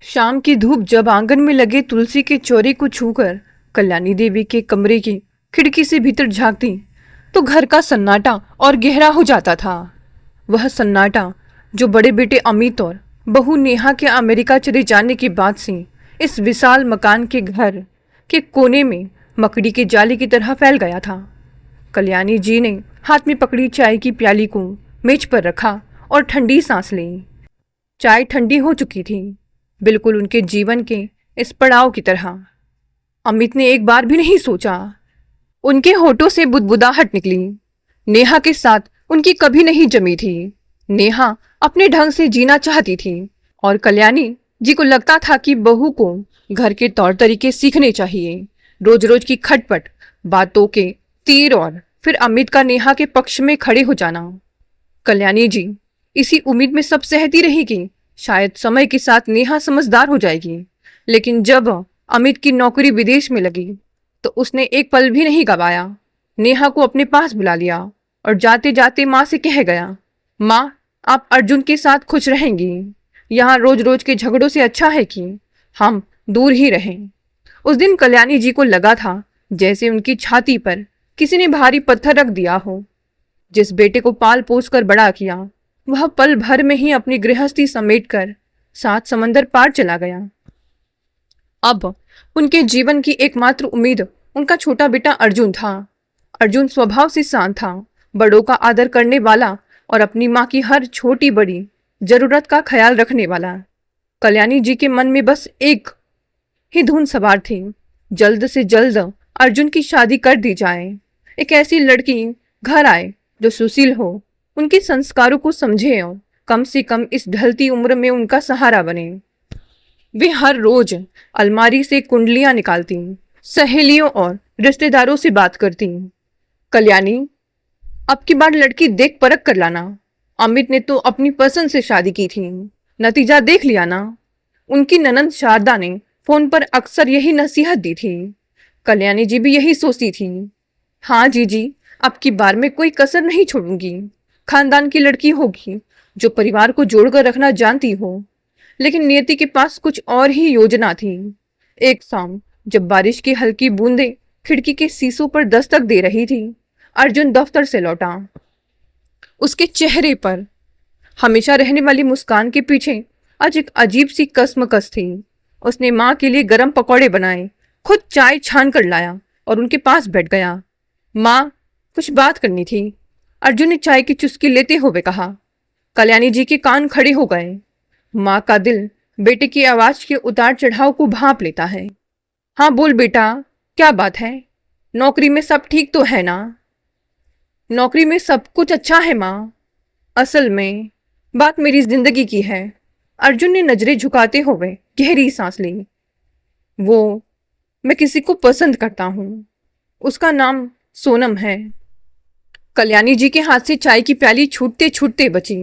शाम की धूप जब आंगन में लगे तुलसी के चौरे को छूकर कल्याणी देवी के कमरे की खिड़की से भीतर झांकती तो घर का सन्नाटा और गहरा हो जाता था। वह सन्नाटा जो बड़े बेटे अमित और बहू नेहा के अमेरिका चले जाने के बाद से इस विशाल मकान के घर के कोने में मकड़ी के जाले की तरह फैल गया था। कल्याणी जी ने हाथ में पकड़ी चाय की प्याली को मेज पर रखा और ठंडी सांस ली। चाय ठंडी हो चुकी थी, बिल्कुल उनके जीवन के इस पड़ाव की तरह। अमित ने एक बार भी नहीं सोचा। उनके होठों से बुदबुदाहट निकली। नेहा के साथ उनकी कभी नहीं जमी थी। नेहा अपने ढंग से जीना चाहती थी और कल्याणी जी को लगता था कि बहू को घर के तौर तरीके सीखने चाहिए। रोज रोज की खटपट, बातों के तीर और फिर अमित का नेहा के पक्ष में खड़े हो जाना। कल्याणी जी इसी उम्मीद में सब सहती रही कि शायद समय के साथ नेहा समझदार हो जाएगी। लेकिन जब अमित की नौकरी विदेश में लगी तो उसने एक पल भी नहीं गवाया। नेहा को अपने पास बुला लिया और जाते जाते माँ से कह गया, माँ आप अर्जुन के साथ खुश रहेंगी। यहाँ रोज रोज के झगड़ों से अच्छा है कि हम दूर ही रहें। उस दिन कल्याणी जी को लगा था जैसे उनकी छाती पर किसी ने भारी पत्थर रख दिया हो। जिस बेटे को पाल पोस कर बड़ा किया वह पल भर में ही अपनी गृहस्थी समेटकर 7 समंदर पार चला गया। अब उनके जीवन की एकमात्र उम्मीद उनका छोटा बेटा अर्जुन था। अर्जुन स्वभाव से शांत था, बड़ों का आदर करने वाला और अपनी माँ की हर छोटी बड़ी जरूरत का ख्याल रखने वाला। कल्याणी जी के मन में बस एक ही धुन सवार थी, जल्द से जल्द अर्जुन की शादी कर दी जाए। एक ऐसी लड़की घर आए जो सुशील हो, उनके संस्कारों को समझे और कम से कम इस ढलती उम्र में उनका सहारा बने। वे हर रोज अलमारी से कुंडलियां निकालती, सहेलियों और रिश्तेदारों से बात करती। कल्याणी अब की बार लड़की देख परख कर लाना। अमित ने तो अपनी पसंद से शादी की थी, नतीजा देख लिया ना। उनकी ननंद शारदा ने फोन पर अक्सर यही नसीहत दी थी। कल्याणी जी भी यही सोचती थी। हाँ जीजी, अब की बार में कोई कसर नहीं छोड़ूंगी। खानदान की लड़की होगी जो परिवार को जोड़कर रखना जानती हो। लेकिन नियति के पास कुछ और ही योजना थी। एक शाम जब बारिश की हल्की बूंदें खिड़की के शीशों पर दस्तक दे रही थी, अर्जुन दफ्तर से लौटा। उसके चेहरे पर हमेशा रहने वाली मुस्कान के पीछे आज एक अजीब सी कसमकस थी। उसने माँ के लिए गरम पकौड़े बनाए, खुद चाय छान कर लाया और उनके पास बैठ गया। माँ कुछ बात करनी थी, अर्जुन ने चाय की चुस्की लेते हुए कहा। कल्याणी जी के कान खड़े हो गए। माँ का दिल बेटे की आवाज के उतार चढ़ाव को भांप लेता है। हाँ बोल बेटा, क्या बात है? नौकरी में सब ठीक तो है ना? नौकरी में सब कुछ अच्छा है माँ। असल में बात मेरी जिंदगी की है। अर्जुन ने नजरें झुकाते हुए गहरी सांस ली। वो मैं किसी को पसंद करता हूँ, उसका नाम सोनम है। कल्याणी जी के हाथ से चाय की प्याली छूटते छूटते बची।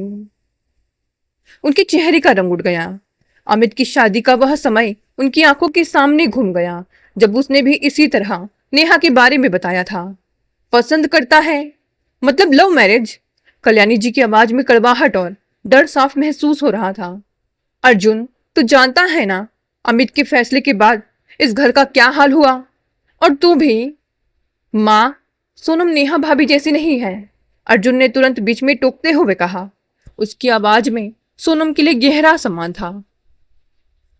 उनके चेहरे का रंग उड़ गया। अमित की शादी का वह समय उनकी आंखों के सामने घूम गया जब उसने भी इसी तरह नेहा के बारे में बताया था। पसंद करता है मतलब लव मैरिज? कल्याणी जी की आवाज में कड़वाहट और डर साफ महसूस हो रहा था। अर्जुन तू जानता है ना अमित के फैसले के बाद इस घर का क्या हाल हुआ, और तू भी। माँ सोनम नेहा भाभी जैसी नहीं है, अर्जुन ने तुरंत बीच में टोकते हुए कहा। उसकी आवाज में सोनम के लिए गहरा सम्मान था।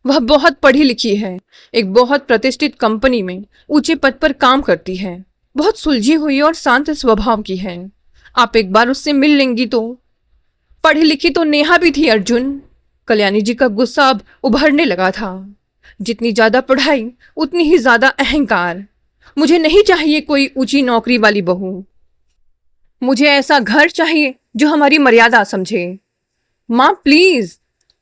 वह बहुत पढ़ी लिखी है, एक बहुत प्रतिष्ठित कंपनी में ऊंचे पद पर काम करती है, बहुत सुलझी हुई और शांत स्वभाव की है। आप एक बार उससे मिल लेंगी तो। पढ़ी लिखी तो नेहा भी थी अर्जुन। कल्याणी जी का गुस्सा अब उभरने लगा था। जितनी ज्यादा पढ़ाई उतनी ही ज्यादा अहंकार। मुझे नहीं चाहिए कोई ऊंची नौकरी वाली बहू, मुझे ऐसा घर चाहिए जो हमारी मर्यादा समझे। माँ प्लीज,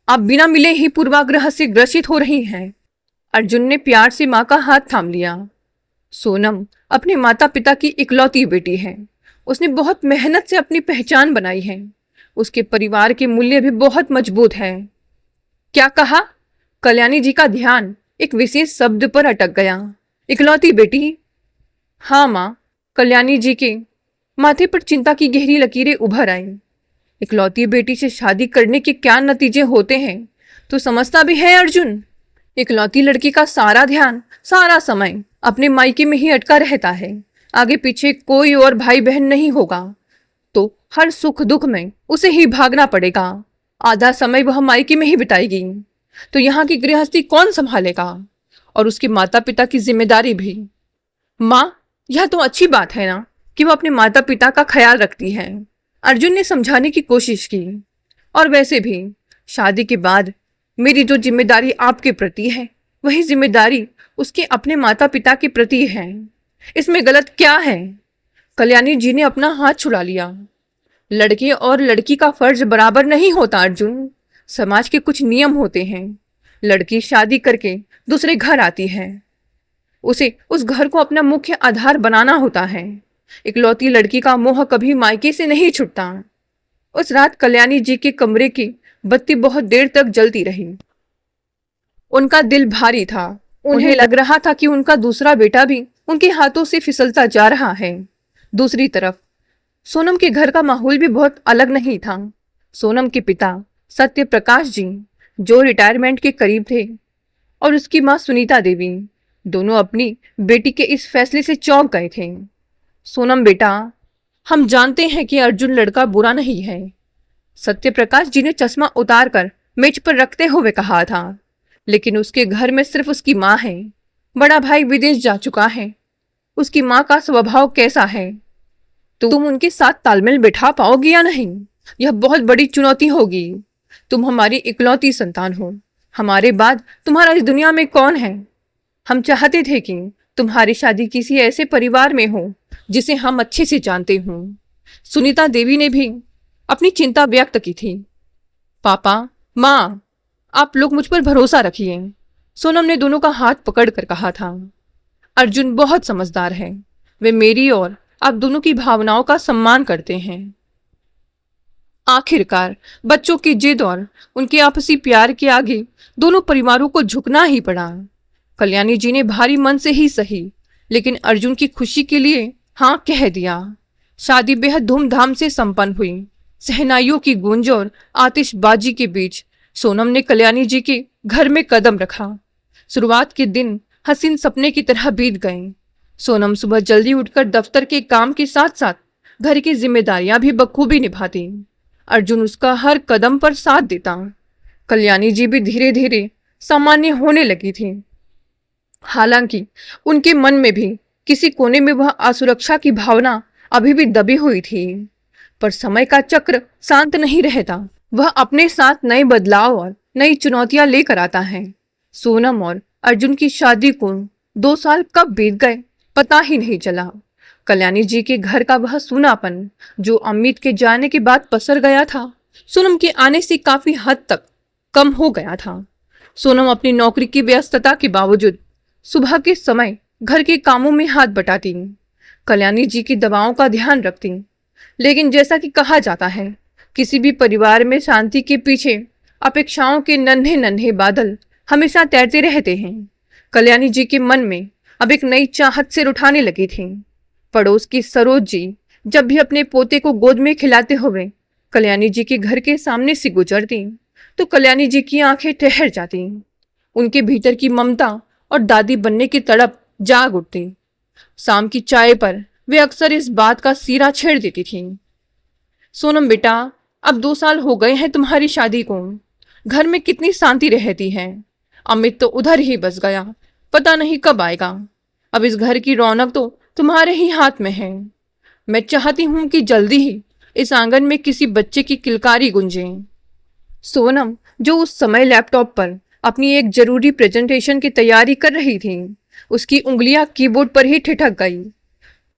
आप बिना मिले ही पूर्वाग्रह से ग्रसित हो रही हैं। अर्जुन ने प्यार से माँ का हाथ थाम लिया। सोनम अपने माता पिता की इकलौती बेटी है। उसने बहुत मेहनत से अपनी पहचान बनाई है। उसके परिवार के मूल्य भी बहुत मजबूत है। क्या कहा? कल्याणी जी का ध्यान एक विशेष शब्द पर अटक गया। इकलौती बेटी? हाँ माँ। कल्याणी जी के माथे पर चिंता की गहरी लकीरें उभर आई। इकलौती बेटी से शादी करने के क्या नतीजे होते हैं तो समझता भी है अर्जुन, इकलौती लड़की का सारा ध्यान, सारा समय अपने मायके में ही अटका रहता है। आगे पीछे कोई और भाई बहन नहीं होगा, तो हर सुख दुख में उसे ही भागना पड़ेगा। आधा समय वह मायके में ही बिताएगी, तो यहाँ की गृहस्थी कौन संभालेगा, और उसके माता पिता की जिम्मेदारी भी। माँ, यह तो अच्छी बात है ना कि वो अपने माता पिता का ख्याल रखती है, अर्जुन ने समझाने की कोशिश की। और वैसे भी शादी के बाद मेरी जो जिम्मेदारी आपके प्रति है, वही जिम्मेदारी उसके अपने माता पिता के प्रति है। इसमें गलत क्या है? कल्याणी जी ने अपना हाथ छुड़ा लिया। लड़के और लड़की का फर्ज बराबर नहीं होता अर्जुन। समाज के कुछ नियम होते हैं। लड़की शादी करके दूसरे घर आती है, उसे उस घर को अपना मुख्य आधार बनाना होता है। इकलौती लड़की का मोह कभी मायके से नहीं छूटता। उस रात कल्याणी जी के कमरे की बत्ती बहुत देर तक जलती रही। उनका दिल भारी था। उन्हें लग रहा था कि उनका दूसरा बेटा भी उनके हाथों से फिसलता जा रहा है। दूसरी तरफ सोनम के घर का माहौल भी बहुत अलग नहीं था। सोनम के पिता सत्य प्रकाश जी, जो रिटायरमेंट के करीब थे, और उसकी माँ सुनीता देवी, दोनों अपनी बेटी के इस फैसले से चौंक गए थे। सोनम बेटा, हम जानते हैं कि अर्जुन लड़का बुरा नहीं है, सत्य प्रकाश जी ने चश्मा उतार कर मेज पर रखते हुए कहा था, लेकिन उसके घर में सिर्फ उसकी माँ है। बड़ा भाई विदेश जा चुका है। उसकी माँ का स्वभाव कैसा है, तुम उनके साथ तालमेल बिठा पाओगी या नहीं, यह बहुत बड़ी चुनौती होगी। तुम हमारी इकलौती संतान हो, हमारे बाद तुम्हारा इस दुनिया में कौन है। हम चाहते थे कि तुम्हारी शादी किसी ऐसे परिवार में हो जिसे हम अच्छे से जानते हों। सुनीता देवी ने भी अपनी चिंता व्यक्त की थी। पापा, माँ, आप लोग मुझ पर भरोसा रखिए, सोनम ने दोनों का हाथ पकड़कर कहा था। अर्जुन बहुत समझदार है, वे मेरी और आप दोनों की भावनाओं का सम्मान करते हैं। आखिरकार बच्चों की जिद और उनके आपसी प्यार के आगे दोनों परिवारों को झुकना ही पड़ा। कल्याणी जी ने भारी मन से ही सही, लेकिन अर्जुन की खुशी के लिए हाँ कह दिया। शादी बेहद धूमधाम से संपन्न हुई। सहनाइयों की गूंज और आतिशबाजी के बीच सोनम ने कल्याणी जी के घर में कदम रखा। शुरुआत के दिन हसीन सपने की तरह बीत गए। सोनम सुबह जल्दी उठकर दफ्तर के काम के साथ साथ घर की जिम्मेदारियां भी बखूबी निभाती। अर्जुन उसका हर कदम पर साथ देता। कल्याणी जी भी धीरे धीरे सामान्य होने लगी थी। हालांकि उनके मन में भी किसी कोने में वह असुरक्षा की भावना अभी भी दबी हुई थी। पर समय का चक्र शांत नहीं रहता, वह अपने साथ नए बदलाव और नई चुनौतियां लेकर आता है। सोनम और अर्जुन की शादी को 2 साल कब बीत गए पता ही नहीं चला। कल्याणी जी के घर का वह सूनापन जो अमित के जाने के बाद पसर गया था, सोनम के आने से काफी हद तक कम हो गया था। सोनम अपनी नौकरी की व्यस्तता के बावजूद सुबह के समय घर के कामों में हाथ बटाती, कल्याणी जी की दवाओं का ध्यान रखती। लेकिन जैसा कि कहा जाता है, किसी भी परिवार में शांति के पीछे अपेक्षाओं के नन्हे नन्हे बादल हमेशा तैरते रहते हैं। कल्याणी जी के मन में अब एक नई चाहत सिर उठाने लगी थी। पड़ोस की सरोज जी जब भी अपने पोते को गोद में खिलाते हुए कल्याणी जी के घर के सामने से गुजरती, तो कल्याणी जी की आंखें ठहर जाती। उनके भीतर की ममता और दादी बनने की तड़प जाग उठती। शाम की चाय पर वे अक्सर इस बात का सिरा छेड़ देती थी। सोनम बेटा, अब 2 साल हो गए हैं तुम्हारी शादी को। घर में कितनी शांति रहती है। अमित तो उधर ही बस गया, पता नहीं कब आएगा। अब इस घर की रौनक तो तुम्हारे ही हाथ में है। मैं चाहती हूं कि जल्दी ही इस आंगन में किसी बच्चे की किलकारी गूंजे। सोनम, जो उस समय लैपटॉप पर अपनी एक जरूरी प्रेजेंटेशन की तैयारी कर रही थी, उसकी उंगलियां कीबोर्ड पर ही ठिठक गई।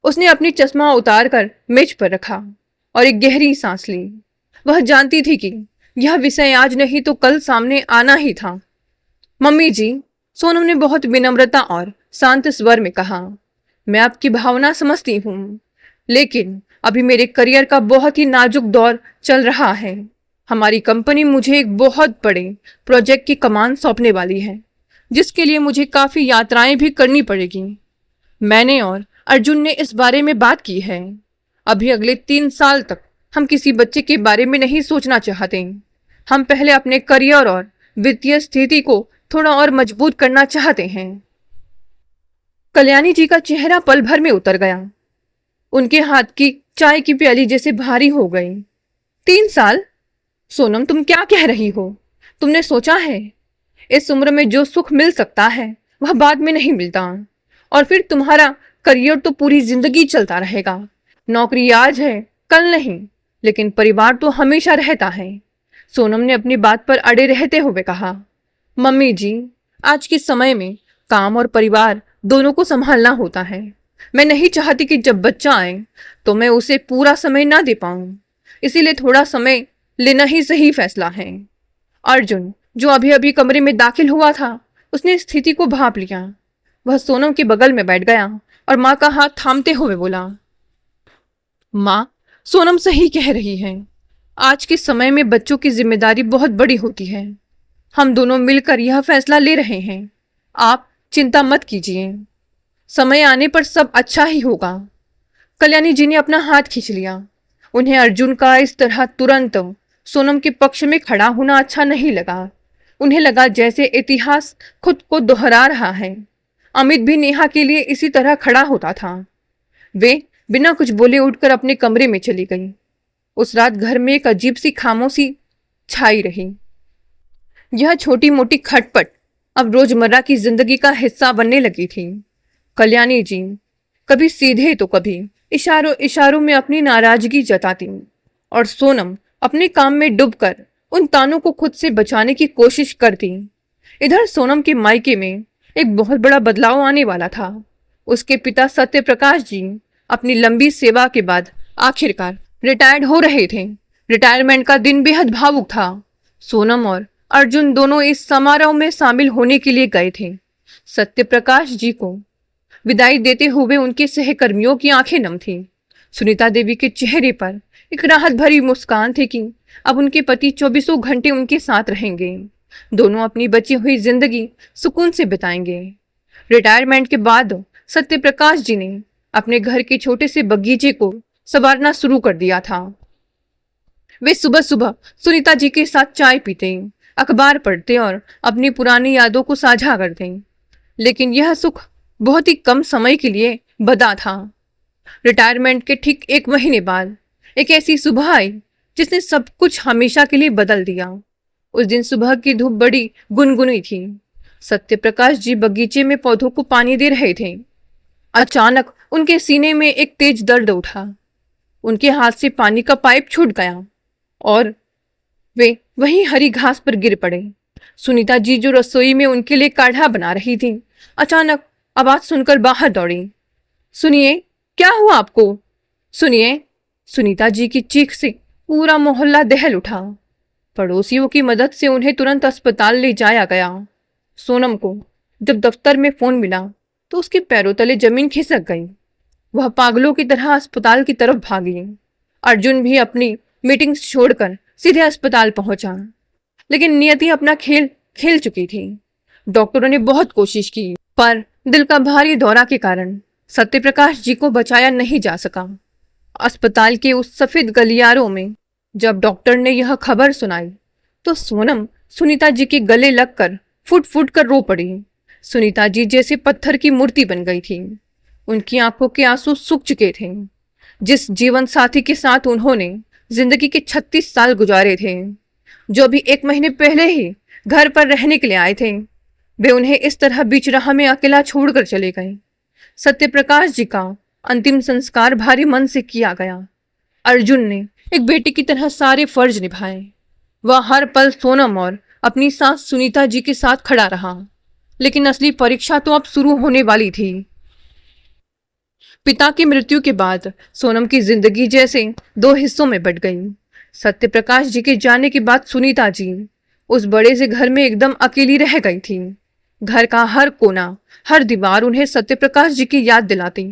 उसने अपनी चश्मा उतार कर मेज पर रखा और एक गहरी सांस ली। वह जानती थी कि यह विषय आज नहीं तो कल सामने आना ही था। मम्मी जी, सोनम ने बहुत विनम्रता और शांत स्वर में कहा, मैं आपकी भावना समझती हूँ, लेकिन अभी मेरे करियर का बहुत ही नाजुक दौर चल रहा है। हमारी कंपनी मुझे एक बहुत बड़े प्रोजेक्ट की कमान सौंपने वाली है, जिसके लिए मुझे काफ़ी यात्राएं भी करनी पड़ेगी। मैंने और अर्जुन ने इस बारे में बात की है। अभी अगले 3 साल तक हम किसी बच्चे के बारे में नहीं सोचना चाहते। हम पहले अपने करियर और वित्तीय स्थिति को थोड़ा और मजबूत करना चाहते हैं। कल्याणी जी का चेहरा पल भर में उतर गया। उनके हाथ की चाय की प्याली जैसे भारी हो गई। 3 साल? सोनम, तुम क्या कह रही हो? तुमने सोचा है इस उम्र में जो सुख मिल सकता है वह बाद में नहीं मिलता। और फिर तुम्हारा करियर तो पूरी जिंदगी चलता रहेगा। नौकरी आज है कल नहीं, लेकिन परिवार तो हमेशा रहता है। सोनम ने अपनी बात पर अड़े रहते हुए कहा। मम्मी जी, आज के समय में काम और परिवार दोनों को संभालना होता है। मैं नहीं चाहती कि जब बच्चा आए तो मैं उसे पूरा समय ना दे पाऊं। इसीलिए थोड़ा समय लेना ही सही फैसला है। अर्जुन, जो अभी अभी कमरे में दाखिल हुआ था, उसने स्थिति को भांप लिया। वह सोनम के बगल में बैठ गया और माँ का हाथ थामते हुए बोला, माँ, सोनम सही कह रही है। आज के समय में बच्चों की जिम्मेदारी बहुत बड़ी होती है। हम दोनों मिलकर यह फैसला ले रहे हैं। आप चिंता मत कीजिए, समय आने पर सब अच्छा ही होगा। कल्याणी जी ने अपना हाथ खींच लिया। उन्हें अर्जुन का इस तरह तुरंत सोनम के पक्ष में खड़ा होना अच्छा नहीं लगा। उन्हें लगा जैसे इतिहास खुद को दोहरा रहा है। अमित भी नेहा के लिए इसी तरह खड़ा होता था। वे बिना कुछ बोले उठकर अपने कमरे में चली गई। उस रात घर में एक अजीब सी खामोशी छाई रही। यह छोटी मोटी खटपट अब रोजमर्रा की जिंदगी का हिस्सा बनने लगी थी। कल्याणी जी कभी सीधे तो कभी इशारों इशारों में अपनी नाराजगी जताती और सोनम अपने काम में डूबकर उन तानों को खुद से बचाने की कोशिश करती। इधर सोनम के मायके में एक बहुत बड़ा बदलाव आने वाला था। उसके पिता सत्य प्रकाश जी अपनी लंबी सेवा के बाद आखिरकार रिटायर्ड हो रहे थे। रिटायरमेंट का दिन बेहद भावुक था। सोनम और अर्जुन दोनों इस समारोह में शामिल होने के लिए गए थे। सत्य प्रकाश जी को विदाई देते हुए उनके सहकर्मियों की आंखें नम थीं। सुनीता देवी के चेहरे पर एक राहत भरी मुस्कान थी कि अब उनके पति 24 घंटे उनके साथ रहेंगे। दोनों अपनी बची हुई जिंदगी सुकून से बिताएंगे। रिटायरमेंट के बाद सत्य प्रकाश जी ने अपने घर के छोटे से बगीचे को संवारना शुरू कर दिया था। वे सुबह सुबह सुनीता जी के साथ चाय पीते, अखबार पढ़ते और अपनी पुरानी यादों को साझा करते। लेकिन यह सुख बहुत ही कम समय के लिए बदा था। रिटायरमेंट के ठीक 1 महीने बाद एक ऐसी सुबह आई जिसने सब कुछ हमेशा के लिए बदल दिया। उस दिन सुबह की धूप बड़ी गुनगुनी थी। सत्य प्रकाश जी बगीचे में पौधों को पानी दे रहे थे। अचानक उनके सीने में एक तेज दर्द उठा। उनके हाथ से पानी का पाइप छूट गया और वे वहीं हरी घास पर गिर पड़े। सुनीता जी जो रसोई में उनके लिए काढ़ा बना रही थी, अचानक आवाज सुनकर बाहर दौड़ी। सुनिए, क्या हुआ आपको? सुनिए। सुनीता जी की चीख से पूरा मोहल्ला दहल उठा। पड़ोसियों की मदद से उन्हें तुरंत अस्पताल ले जाया गया। सोनम को जब दफ्तर में फोन मिला तो उसके पैरों तले जमीन खिसक गई। वह पागलों की तरह अस्पताल की तरफ भागी। अर्जुन भी अपनी मीटिंग छोड़कर सीधे अस्पताल पहुंचा। लेकिन नियति अपना खेल खेल चुकी थी। डॉक्टरों ने बहुत कोशिश की, पर दिल का भारी दौरा के कारण सत्यप्रकाश जी को बचाया नहीं जा सका। अस्पताल के उस सफेद गलियारों में जब डॉक्टर ने यह खबर सुनाई तो सोनम सुनीता जी के गले लगकर फुट फुट कर रो पड़ी। सुनीता जी जैसे पत्थर की मूर्ति बन गई थी। उनकी आंखों के आंसू सूख चुके थे। जिस जीवन साथी के साथ उन्होंने जिंदगी के 36 साल गुजारे थे, जो भी 1 महीने पहले ही घर पर रहने के लिए आए थे, वे उन्हें इस तरह बीच राह में अकेला छोड़कर चले गए। सत्यप्रकाश जी का अंतिम संस्कार भारी मन से किया गया। अर्जुन ने एक बेटे की तरह सारे फर्ज निभाए। वह हर पल सोनम और अपनी सास सुनीता जी के साथ खड़ा रहा। लेकिन असली परीक्षा तो अब शुरू होने वाली थी। पिता की मृत्यु के बाद सोनम की जिंदगी जैसे 2 हिस्सों में बट गई। सत्यप्रकाश जी के जाने के बाद सुनीता जी उस बड़े से घर में एकदम अकेली रह गई थी। घर का हर कोना, हर दीवार उन्हें सत्यप्रकाश जी की याद दिलाती।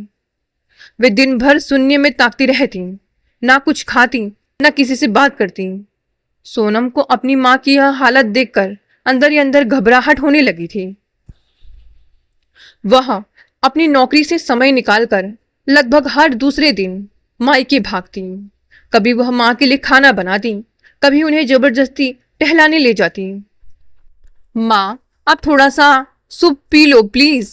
वे दिन भर शून्य में ताकती रहती, ना कुछ खाती, ना किसी से बात करती। सोनम को अपनी माँ की यह हालत देखकर अंदर ही अंदर घबराहट होने लगी थी। वह अपनी नौकरी से समय निकालकर लगभग हर दूसरे दिन मायके भागती। कभी वह माँ के लिए खाना बनाती, कभी उन्हें जबरदस्ती टहलाने ले जाती। माँ, आप थोड़ा सा सूप पी लो प्लीज।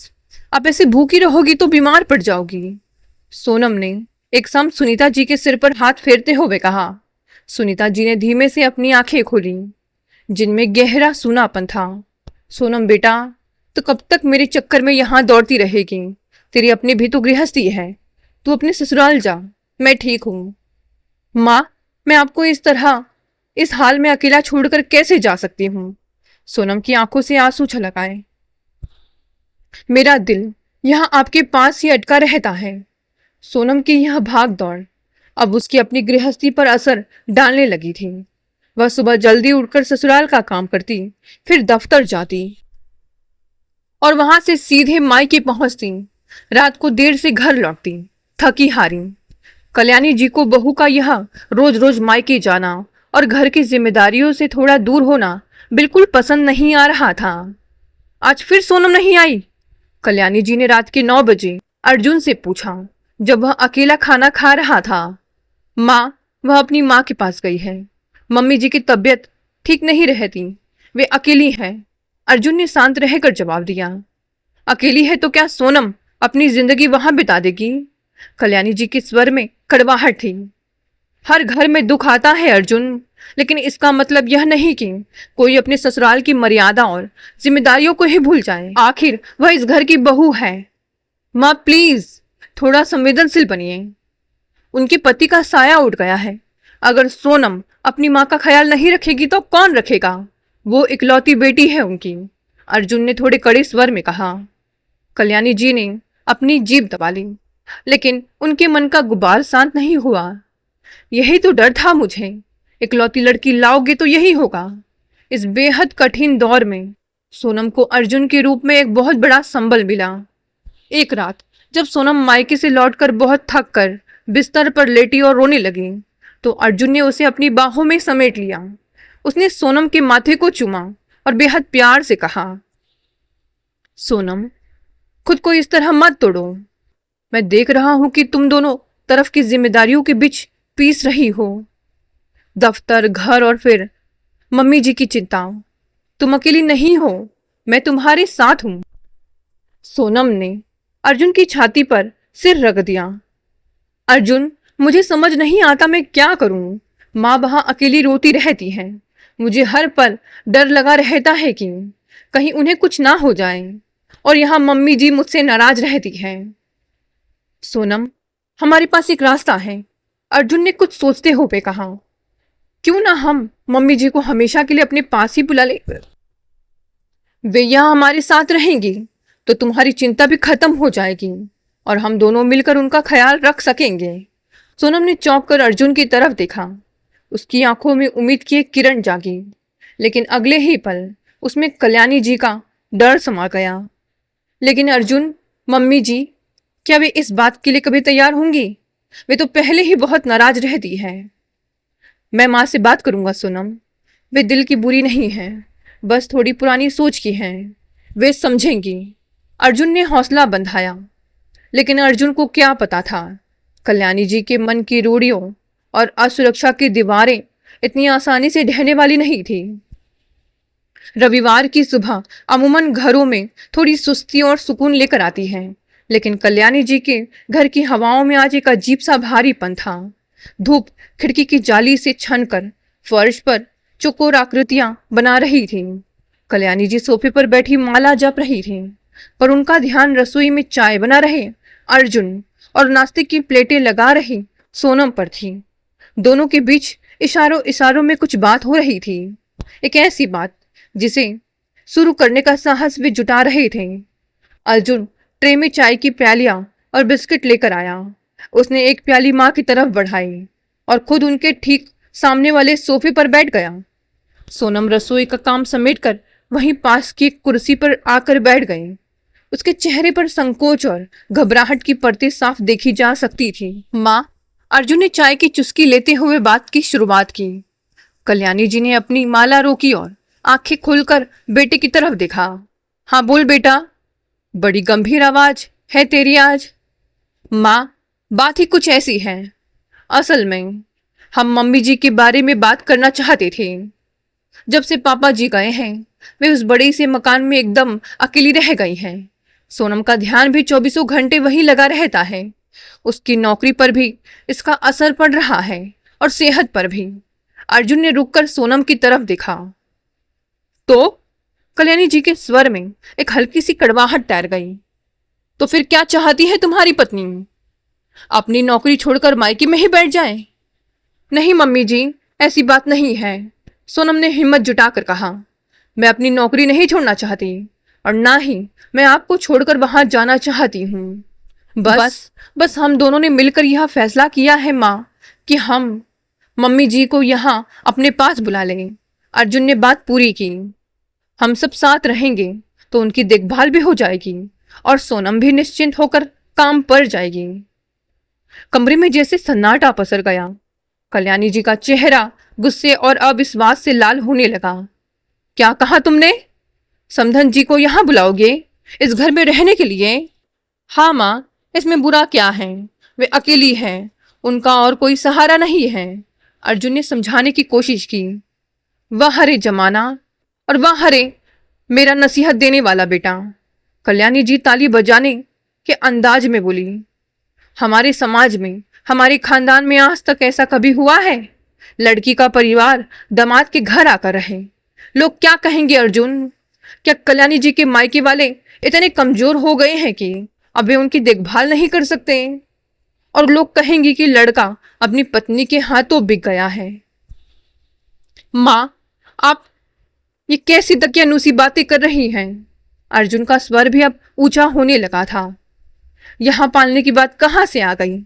आप ऐसे भूखी रहोगी तो बीमार पड़ जाओगी। सोनम ने एकदम सुनीता जी के सिर पर हाथ फेरते हुए कहा। सुनीता जी ने धीमे से अपनी आंखें खोली, जिनमें गहरा सूनापन था। सोनम बेटा, तो कब तक मेरे चक्कर में यहाँ दौड़ती रहेगी? तेरी अपनी भी तो गृहस्थी है। तू अपने ससुराल जा, मैं ठीक हूँ। माँ, मैं आपको इस तरह इस हाल में अकेला छोड़कर कैसे जा सकती हूँ? सोनम की आंखों से आंसू छलक आए। मेरा दिल यहाँ आपके पास ही अटका रहता है। सोनम की यह भाग दौड़ अब उसकी अपनी गृहस्थी पर असर डालने लगी थी। वह सुबह जल्दी उठकर ससुराल का काम करती, फिर दफ्तर जाती और वहां से सीधे मायके पहुंचती। रात को देर से घर लौटती, थकी हारी। कल्याणी जी को बहू का यह रोज रोज मायके जाना और घर की जिम्मेदारियों से थोड़ा दूर होना बिल्कुल पसंद नहीं आ रहा था। आज फिर सोनम नहीं आई? कल्याणी जी ने रात के 9 बजे अर्जुन से पूछा, जब वह अकेला खाना खा रहा था। माँ, वह अपनी माँ के पास गई है। मम्मी जी की तबीयत ठीक नहीं रहती, वे अकेली हैं। अर्जुन ने शांत रहकर जवाब दिया। अकेली है तो क्या सोनम अपनी जिंदगी वहां बिता देगी? कल्याणी जी के स्वर में कड़वाहट थी। हर घर में दुख आता है अर्जुन, लेकिन इसका मतलब यह नहीं कि कोई अपने ससुराल की मर्यादा और जिम्मेदारियों को ही भूल जाए। आखिर वह इस घर की बहू है। माँ प्लीज थोड़ा संवेदनशील बनिए। उनके पति का साया उठ गया है। अगर सोनम अपनी माँ का ख्याल नहीं रखेगी तो कौन रखेगा? वो इकलौती बेटी है उनकी, अर्जुन ने थोड़े कड़े स्वर में कहा। कल्याणी जी ने अपनी जीभ दबा ली, लेकिन उनके मन का गुबार शांत नहीं हुआ। यही तो डर था मुझे, इकलौती लड़की लाओगे तो यही होगा। इस बेहद कठिन दौर में सोनम को अर्जुन के रूप में एक बहुत बड़ा संबल मिला। एक रात जब सोनम मायके से लौटकर बहुत थक कर बिस्तर पर लेटी और रोने लगी, तो अर्जुन ने उसे अपनी बाहों में समेट लिया। उसने सोनम के माथे को चूमा और बेहद प्यार से कहा, सोनम, खुद को इस तरह मत तोड़ो। मैं देख रहा हूं कि तुम दोनों तरफ की जिम्मेदारियों के बीच पीस रही हो। दफ्तर, घर और फिर मम्मी जी की चिंता। तुम अकेली नहीं हो, मैं तुम्हारे साथ हूं। सोनम ने अर्जुन की छाती पर सिर रख दिया। अर्जुन, मुझे समझ नहीं आता मैं क्या करूं। माँ वहां अकेली रोती रहती है। मुझे हर पल डर लगा रहता है कि कहीं उन्हें कुछ ना हो जाए, और यहाँ मम्मी जी मुझसे नाराज रहती है। सोनम, हमारे पास एक रास्ता है, अर्जुन ने कुछ सोचते हुए कहा। क्यों ना हम मम्मी जी को हमेशा के लिए अपने पास ही बुला ले। वे यहाँ हमारे साथ रहेंगी तो तुम्हारी चिंता भी खत्म हो जाएगी और हम दोनों मिलकर उनका ख्याल रख सकेंगे। सोनम ने चौंक कर अर्जुन की तरफ देखा। उसकी आंखों में उम्मीद की एक किरण जागी, लेकिन अगले ही पल उसमें कल्याणी जी का डर समा गया। लेकिन अर्जुन, मम्मी जी, क्या वे इस बात के लिए कभी तैयार होंगी? वे तो पहले ही बहुत नाराज रहती है। मैं माँ से बात करूंगा सोनम, वे दिल की बुरी नहीं है, बस थोड़ी पुरानी सोच की हैं, वे समझेंगी। अर्जुन ने हौसला बंधाया, लेकिन अर्जुन को क्या पता था कल्याणी जी के मन की रूढ़ियों और असुरक्षा की दीवारें इतनी आसानी से ढहने वाली नहीं थी। रविवार की सुबह अमूमन घरों में थोड़ी सुस्ती और सुकून लेकर आती है, लेकिन कल्याणी जी के घर की हवाओं में आज एक अजीब सा भारीपन था। धूप खिड़की की जाली से छनकर फर्श पर चौकोर आकृतियां बना रही थी। कल्याणी जी सोफे पर बैठी माला जप रही थी, पर उनका ध्यान रसोई में चाय बना रहे अर्जुन और नाश्ते की प्लेटें लगा रही सोनम पर थी। दोनों के बीच इशारों इशारों में कुछ बात हो रही थी, एक ऐसी बात जिसे शुरू करने का साहस वे जुटा रहे थे। अर्जुन ट्रे में चाय की प्यालियां और बिस्किट लेकर आया। उसने एक प्याली माँ की तरफ बढ़ाई और खुद उनके ठीक सामने वाले सोफे पर बैठ गया। सोनम रसोई का काम समेटकर वहीं पास की कुर्सी पर आकर बैठ गई। उसके चेहरे पर संकोच और घबराहट की परतें साफ देखी जा सकती थी। माँ, अर्जुन ने चाय की चुस्की लेते हुए बात की शुरुआत की। कल्याणी जी ने अपनी माला रोकी और आंखें खोलकर बेटे की तरफ देखा। हाँ बोल बेटा, बड़ी गंभीर आवाज है तेरी आज। माँ, बात ही कुछ ऐसी है। असल में हम मम्मी जी के बारे में बात करना चाहते थे। जब से पापा जी गए हैं वे उस बड़े से मकान में एकदम अकेली रह गई हैं। सोनम का ध्यान भी 24 घंटे वही लगा रहता है। उसकी नौकरी पर भी इसका असर पड़ रहा है और सेहत पर भी। अर्जुन ने रुककर सोनम की तरफ देखा तो कल्याणी जी के स्वर में एक हल्की सी कड़वाहट तैर गई। तो फिर क्या चाहती है तुम्हारी पत्नी? अपनी नौकरी छोड़कर मायके में ही बैठ जाए? नहीं मम्मी जी, ऐसी बात नहीं है, सोनम ने हिम्मत जुटाकर कहा। मैं अपनी नौकरी नहीं छोड़ना चाहती और ना ही मैं आपको छोड़कर वहां जाना चाहती हूँ। बस हम दोनों ने मिलकर यह फैसला किया है माँ कि हम मम्मी जी को यहाँ अपने पास बुला लें। अर्जुन ने बात पूरी की। हम सब साथ रहेंगे तो उनकी देखभाल भी हो जाएगी और सोनम भी निश्चिंत होकर काम पर जाएगी। कमरे में जैसे सन्नाटा पसर गया। कल्याणी जी का चेहरा गुस्से और अविश्वास से लाल होने लगा। क्या कहा तुमने? समधन जी को यहाँ बुलाओगे इस घर में रहने के लिए? हाँ माँ, इसमें बुरा क्या है? वे अकेली है, उनका और कोई सहारा नहीं है। अर्जुन ने समझाने की कोशिश की। वाह हरे जमाना और वाह हरे मेरा नसीहत देने वाला बेटा। कल्याणी जी ताली बजाने के अंदाज में बोली। हमारे समाज में, हमारे खानदान में आज तक ऐसा कभी हुआ है? लड़की का परिवार दामाद के घर आकर रहे। लोग क्या कहेंगे अर्जुन? क्या कल्याणी जी के मायके वाले इतने कमजोर हो गए हैं कि अब वे उनकी देखभाल नहीं कर सकते? और लोग कहेंगे कि लड़का अपनी पत्नी के हाथों बिक गया है। माँ, आप ये कैसी दकियानूसी बातें कर रही हैं? अर्जुन का स्वर भी अब ऊंचा होने लगा था। यहां पालने की बात कहां से आ गई?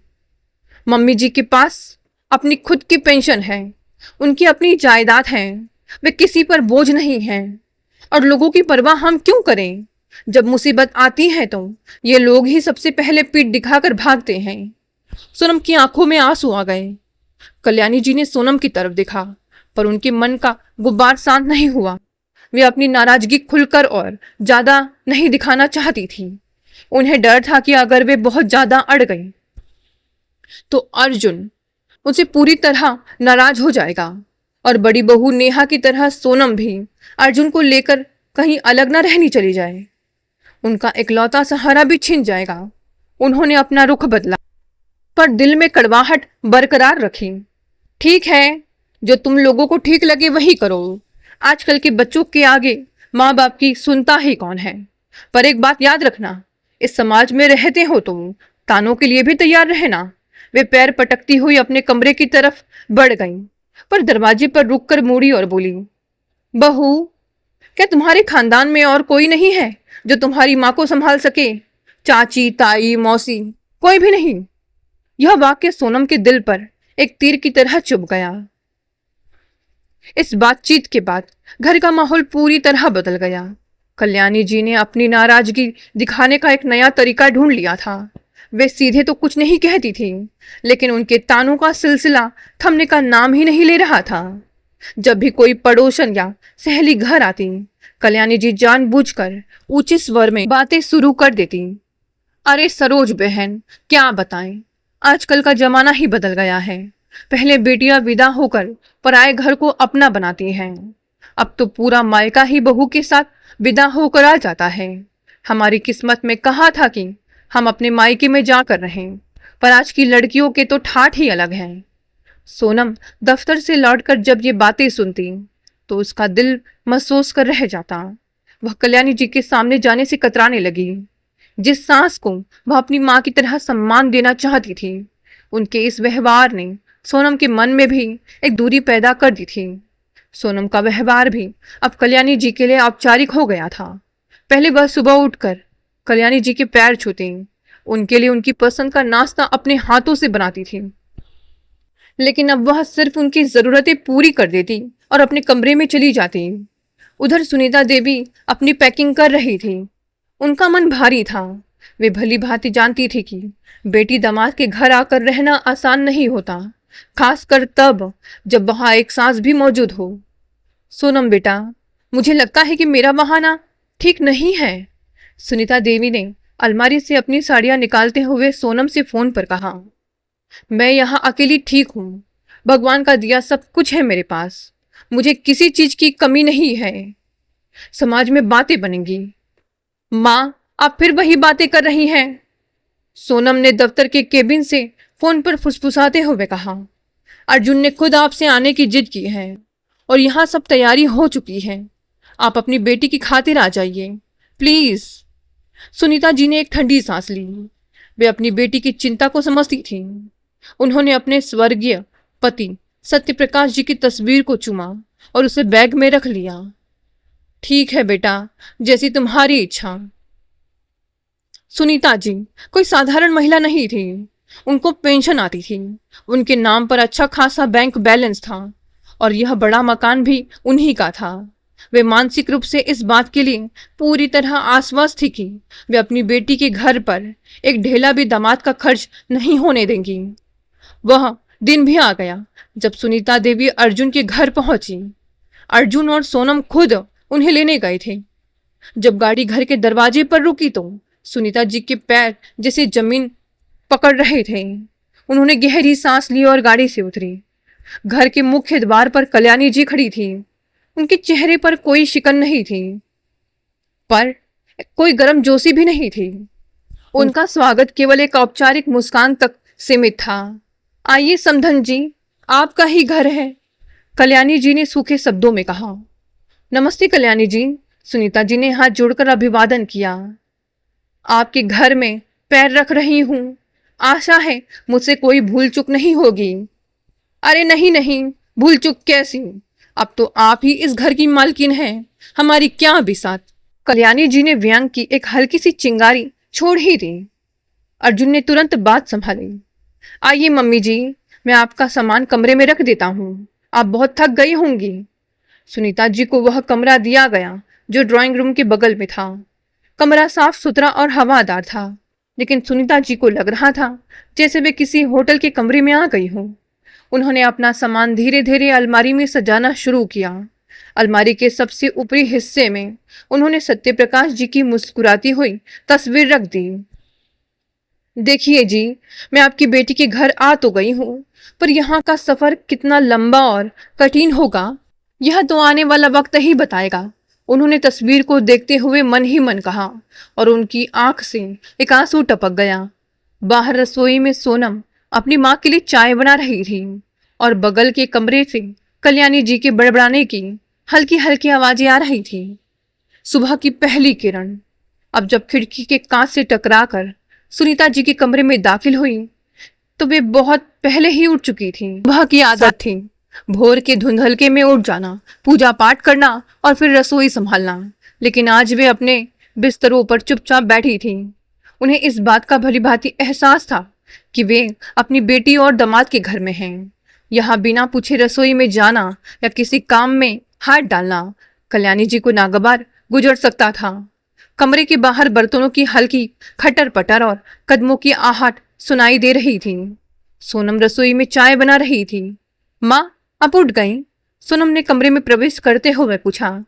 मम्मी जी के पास अपनी खुद की पेंशन है, उनकी अपनी जायदाद है, वे किसी पर बोझ नहीं हैं। और लोगों की परवाह हम क्यों करें? जब मुसीबत आती है तो ये लोग ही सबसे पहले पीठ दिखाकर भागते हैं। सोनम की आंखों में आंसू आ गए। कल्याणी जी ने सोनम की तरफ देखा पर उनके मन का गुब्बार शांत नहीं हुआ। वे अपनी नाराजगी खुलकर और ज्यादा नहीं दिखाना चाहती थी। उन्हें डर था कि अगर वे बहुत ज्यादा अड़ गई तो अर्जुन उनसे पूरी तरह नाराज हो जाएगा और बड़ी बहू नेहा की तरह सोनम भी अर्जुन को लेकर कहीं अलग न रहनी चली जाए। उनका इकलौता सहारा भी छिन जाएगा। उन्होंने अपना रुख बदला पर दिल में कड़वाहट बरकरार रखी। ठीक है, जो तुम लोगों को ठीक लगे वही करो। आजकल के बच्चों के आगे माँ बाप की सुनता ही कौन है? पर एक बात याद रखना, इस समाज में रहते हो तुम, तानों के लिए भी तैयार रहना। वे पैर पटकती हुई अपने कमरे की तरफ बढ़ गईं, पर दरवाजे पर रुककर मुड़ी और बोली, बहू, क्या तुम्हारे खानदान में और कोई नहीं है जो तुम्हारी माँ को संभाल सके? चाची, ताई, मौसी, कोई भी नहीं? यह वाक्य सोनम के दिल पर एक तीर की तरह चुभ गया। इस बातचीत के बाद घर का माहौल पूरी तरह बदल गया। कल्याणी जी ने अपनी नाराजगी दिखाने का एक नया तरीका ढूंढ लिया था। वे सीधे तो कुछ नहीं कहती थी, लेकिन उनके तानों का सिलसिला थमने का नाम ही नहीं ले रहा था। जब भी कोई पड़ोसन या सहेली घर आती, कल्याणी जी जानबूझकर ऊंचे स्वर में बातें शुरू कर देती। अरे सरोज बहन, क्या बताएं, आजकल का जमाना ही बदल गया है। पहले बेटियां विदा होकर पराए घर को अपना बनाती हैं, अब तो पूरा मायका ही बहू के साथ विदा होकर आ जाता है। हमारी किस्मत में कहा था कि हम अपने मायके में जाकर रहें, पर आज की लड़कियों के तो ठाठ ही अलग हैं। सोनम दफ्तर से लौटकर जब ये बातें सुनती तो उसका दिल महसूस कर रह जाता। वह कल्याणी जी के सामने जाने से कतराने लगी। जिस सास को वह अपनी माँ की तरह सम्मान देना चाहती थी, उनके इस व्यवहार ने सोनम के मन में भी एक दूरी पैदा कर दी थी। सोनम का व्यवहार भी अब कल्याणी जी के लिए औपचारिक हो गया था। पहले वह सुबह उठकर कल्याणी जी के पैर छूती, उनके लिए उनकी पसंद का नाश्ता अपने हाथों से बनाती थी, लेकिन अब वह सिर्फ उनकी जरूरतें पूरी कर देती और अपने कमरे में चली जाती। उधर सुनीता देवी अपनी पैकिंग कर रही थी। उनका मन भारी था। वे भली भांति जानती थी कि बेटी दामाद के घर आकर रहना आसान नहीं होता, खासकर तब जब वहां एक सास भी मौजूद हो। सोनम बेटा, मुझे लगता है कि मेरा बहाना ठीक नहीं है, सुनीता देवी ने अलमारी से अपनी साड़ियां निकालते हुए सोनम से फोन पर कहा। मैं यहाँ अकेली ठीक हूँ, भगवान का दिया सब कुछ है मेरे पास, मुझे किसी चीज की कमी नहीं है। समाज में बातें बनेंगी। माँ, आप फिर वही बातें कर रही हैं। सोनम ने दफ्तर के केबिन से फोन पर फुसफुसाते हुए कहा। अर्जुन ने खुद आपसे आने की जिद की है और यहाँ सब तैयारी हो चुकी है। आप अपनी बेटी की खातिर आ जाइए प्लीज। सुनीता जी ने एक ठंडी सांस ली। वे अपनी बेटी की चिंता को समझती थी। उन्होंने अपने स्वर्गीय पति सत्यप्रकाश जी की तस्वीर को चूमा और उसे बैग में रख लिया। ठीक है बेटा, जैसी तुम्हारी इच्छा। सुनीता जी कोई साधारण महिला नहीं थी। उनको पेंशन आती थी, उनके नाम पर अच्छा खासा बैंक बैलेंस था और यह बड़ा मकान भी उन्हीं का था। वे मानसिक रूप से इस बात के लिए पूरी तरह आश्वस्त थी कि वे अपनी बेटी के घर पर एक ढेला भी दामाद का खर्च नहीं होने देंगी। वह दिन भी आ गया जब सुनीता देवी अर्जुन के घर पहुंची। अर्जुन और सोनम खुद उन्हें लेने गए थे। जब गाड़ी घर के दरवाजे पर रुकी तो सुनीता जी के पैर जैसे जमीन पकड़ रहे थे। उन्होंने गहरी सांस ली और गाड़ी से उतरी। घर के मुख्य द्वार पर कल्याणी जी खड़ी थी। उनके चेहरे पर कोई शिकन नहीं थी, पर कोई गर्मजोशी भी नहीं थी। उनका स्वागत केवल एक औपचारिक मुस्कान तक सीमित था। आइए समधन जी, आपका ही घर है, कल्याणी जी ने सूखे शब्दों में कहा। नमस्ते कल्याणी जी, सुनीता जी ने हाथ जोड़कर अभिवादन किया। आपके घर में पैर रख रही हूं, आशा है मुझसे कोई भूल चूक नहीं होगी। अरे नहीं नहीं, भूल चूक कैसी, अब तो आप ही इस घर की मालकिन हैं, हमारी क्या बिसात। कल्याणी जी ने व्यंग की एक हल्की सी चिंगारी छोड़ ही दी। अर्जुन ने तुरंत बात संभाली। आइए मम्मी जी, मैं आपका सामान कमरे में रख देता हूँ, आप बहुत थक गई होंगी। सुनीता जी को वह कमरा दिया गया जो ड्राइंग रूम के बगल में था। कमरा साफ सुथरा और हवादार था, लेकिन सुनीता जी को लग रहा था जैसे वे किसी होटल के कमरे में आ गई हो। उन्होंने अपना सामान धीरे धीरे अलमारी में सजाना शुरू किया। अलमारी के सबसे ऊपरी हिस्से में उन्होंने सत्यप्रकाश जी की मुस्कुराती हुई तस्वीर रख दी। देखिए जी, मैं आपकी बेटी के घर आ तो गई हूँ, पर यहाँ का सफर कितना लंबा और कठिन होगा यह तो आने वाला वक्त ही बताएगा। उन्होंने तस्वीर को देखते हुए मन ही मन कहा और उनकी आंख से एक आंसू टपक गया। बाहर रसोई में सोनम अपनी माँ के लिए चाय बना रही थी और बगल के कमरे से कल्याणी जी के बड़बड़ाने की हल्की हल्की आवाजें आ रही थी। सुबह की पहली किरण अब जब खिड़की के कांच से टकराकर सुनीता जी के कमरे में दाखिल हुई तो वे बहुत पहले ही उठ चुकी थी। सुबह की आदत थी भोर के धुंधलके में उठ जाना, पूजा पाठ करना और फिर रसोई संभालना, लेकिन आज वे अपने बिस्तरों पर चुपचाप बैठी थी। उन्हें इस बात का भलीभांति एहसास था कि वे अपनी बेटी और दामाद के घर में हैं। यहाँ बिना पूछे रसोई में जाना या किसी काम में हाथ डालना कल्याणी जी को नागवार गुजर सकता था। कमरे के बाहर बर्तनों की हल्की खटर पटर और कदमों की आहट सुनाई दे रही थी। सोनम रसोई में चाय बना रही थी। माँ, आप उठ गई? सोनम ने कमरे में प्रवेश करते हुए पूछा।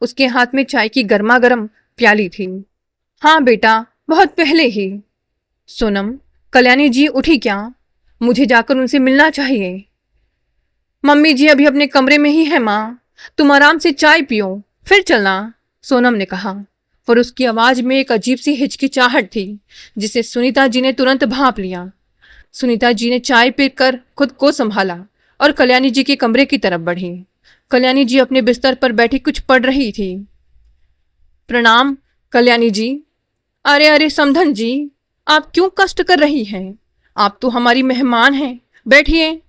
उसके हाथ में चाय की गर्मा गर्म प्याली थी। हाँ बेटा, बहुत पहले ही। सोनम, कल्याणी जी उठी क्या? मुझे जाकर उनसे मिलना चाहिए। मम्मी जी अभी अपने कमरे में ही है माँ, तुम आराम से चाय पियो फिर चलना, सोनम ने कहा। पर उसकी आवाज में एक अजीब सी हिचकिचाहट थी जिसे सुनीता जी ने तुरंत भांप लिया। सुनीता जी ने चाय पीकर खुद को संभाला और कल्याणी जी के कमरे की तरफ बढ़ी। कल्याणी जी अपने बिस्तर पर बैठी कुछ पढ़ रही थी। प्रणाम कल्याणी जी। अरे अरे समधन जी, आप क्यों कष्ट कर रही हैं? आप तो हमारी मेहमान हैं, बैठिए।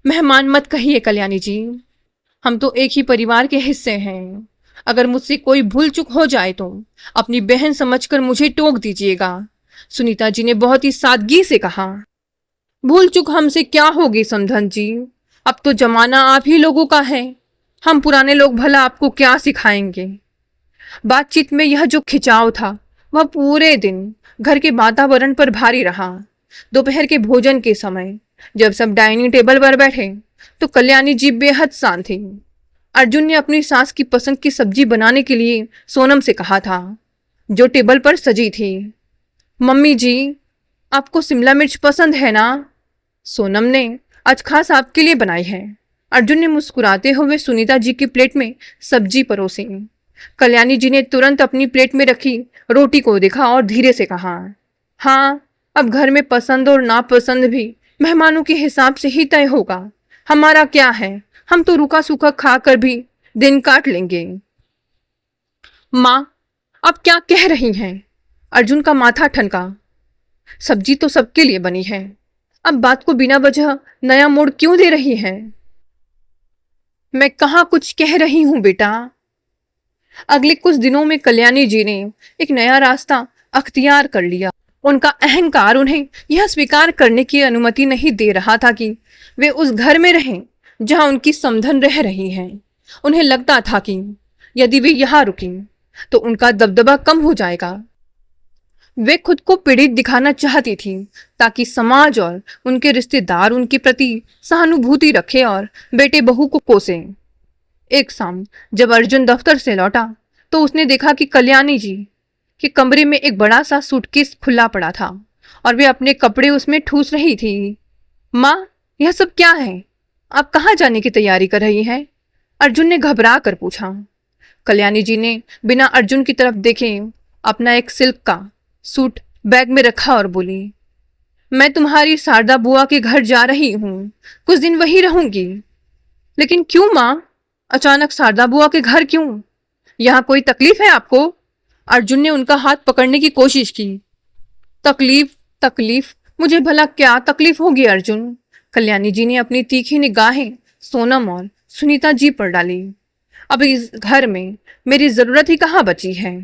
मेहमान मत कहिए कल्याणी जी, हम तो एक ही परिवार के हिस्से हैं। अगर मुझसे कोई भूल चूक हो जाए तो अपनी बहन समझकर मुझे टोक दीजिएगा, सुनीता जी ने बहुत ही सादगी से कहा। भूल चूक हमसे क्या होगी समधन जी, अब तो जमाना आप ही लोगों का है, हम पुराने लोग भला आपको क्या सिखाएंगे। बातचीत में यह जो खिंचाव था वह पूरे दिन घर के वातावरण पर भारी रहा। दोपहर के भोजन के समय जब सब डाइनिंग टेबल पर बैठे तो कल्याणी जी बेहद शांत थी। अर्जुन ने अपनी सास की पसंद की सब्जी बनाने के लिए सोनम से कहा था, जो टेबल पर सजी थी। मम्मी जी, आपको शिमला मिर्च पसंद है ना? सोनम ने आज खास आपके लिए बनाई है। अर्जुन ने मुस्कुराते हुए सुनीता जी की प्लेट में सब्जी परोसी। कल्याणी जी ने तुरंत अपनी प्लेट में रखी रोटी को देखा और धीरे से कहा, हाँ, अब घर में पसंद और नापसंद भी मेहमानों के हिसाब से ही तय होगा। हमारा क्या है, हम तो रूखा सूखा खाकर भी दिन काट लेंगे। माँ, आप क्या कह रही हैं? अर्जुन का माथा ठनका। सब्जी तो सबके लिए बनी है, अब बात को बिना वजह नया मोड़ क्यों दे रही है? मैं कहाँ कुछ कह रही हूं बेटा। अगले कुछ दिनों में कल्याणी जी ने एक नया रास्ता अख्तियार कर लिया। उनका अहंकार उन्हें यह स्वीकार करने की अनुमति नहीं दे रहा था कि वे उस घर में रहें जहां उनकी समधन रह रही हैं। उन्हें लगता था कि यदि वे यहाँ रुकी तो उनका दबदबा कम हो जाएगा। वे खुद को पीड़ित दिखाना चाहती थी ताकि समाज और उनके रिश्तेदार उनके प्रति सहानुभूति रखे और बेटे बहू को कोसे। एक शाम जब अर्जुन दफ्तर से लौटा तो उसने देखा कि कल्याणी जी के कमरे में एक बड़ा सा सूटकेस खुला पड़ा था और वे अपने कपड़े उसमें ठूस रही थी। माँ, यह सब क्या है? आप कहाँ जाने की तैयारी कर रही हैं? अर्जुन ने घबरा कर पूछा। कल्याणी जी ने बिना अर्जुन की तरफ देखे अपना एक सिल्क का सूट बैग में रखा और बोली, मैं तुम्हारी शारदा बुआ के घर जा रही हूँ, कुछ दिन वहीं रहूंगी। लेकिन क्यों माँ? अचानक शारदा बुआ के घर क्यों? यहाँ कोई तकलीफ है आपको? अर्जुन ने उनका हाथ पकड़ने की कोशिश की। तकलीफ? तकलीफ? मुझे भला क्या तकलीफ होगी अर्जुन? कल्याणी जी ने अपनी तीखी निगाहें सोनम और सुनीता जी पर डाली। अब इस घर में मेरी जरूरत ही कहाँ बची है?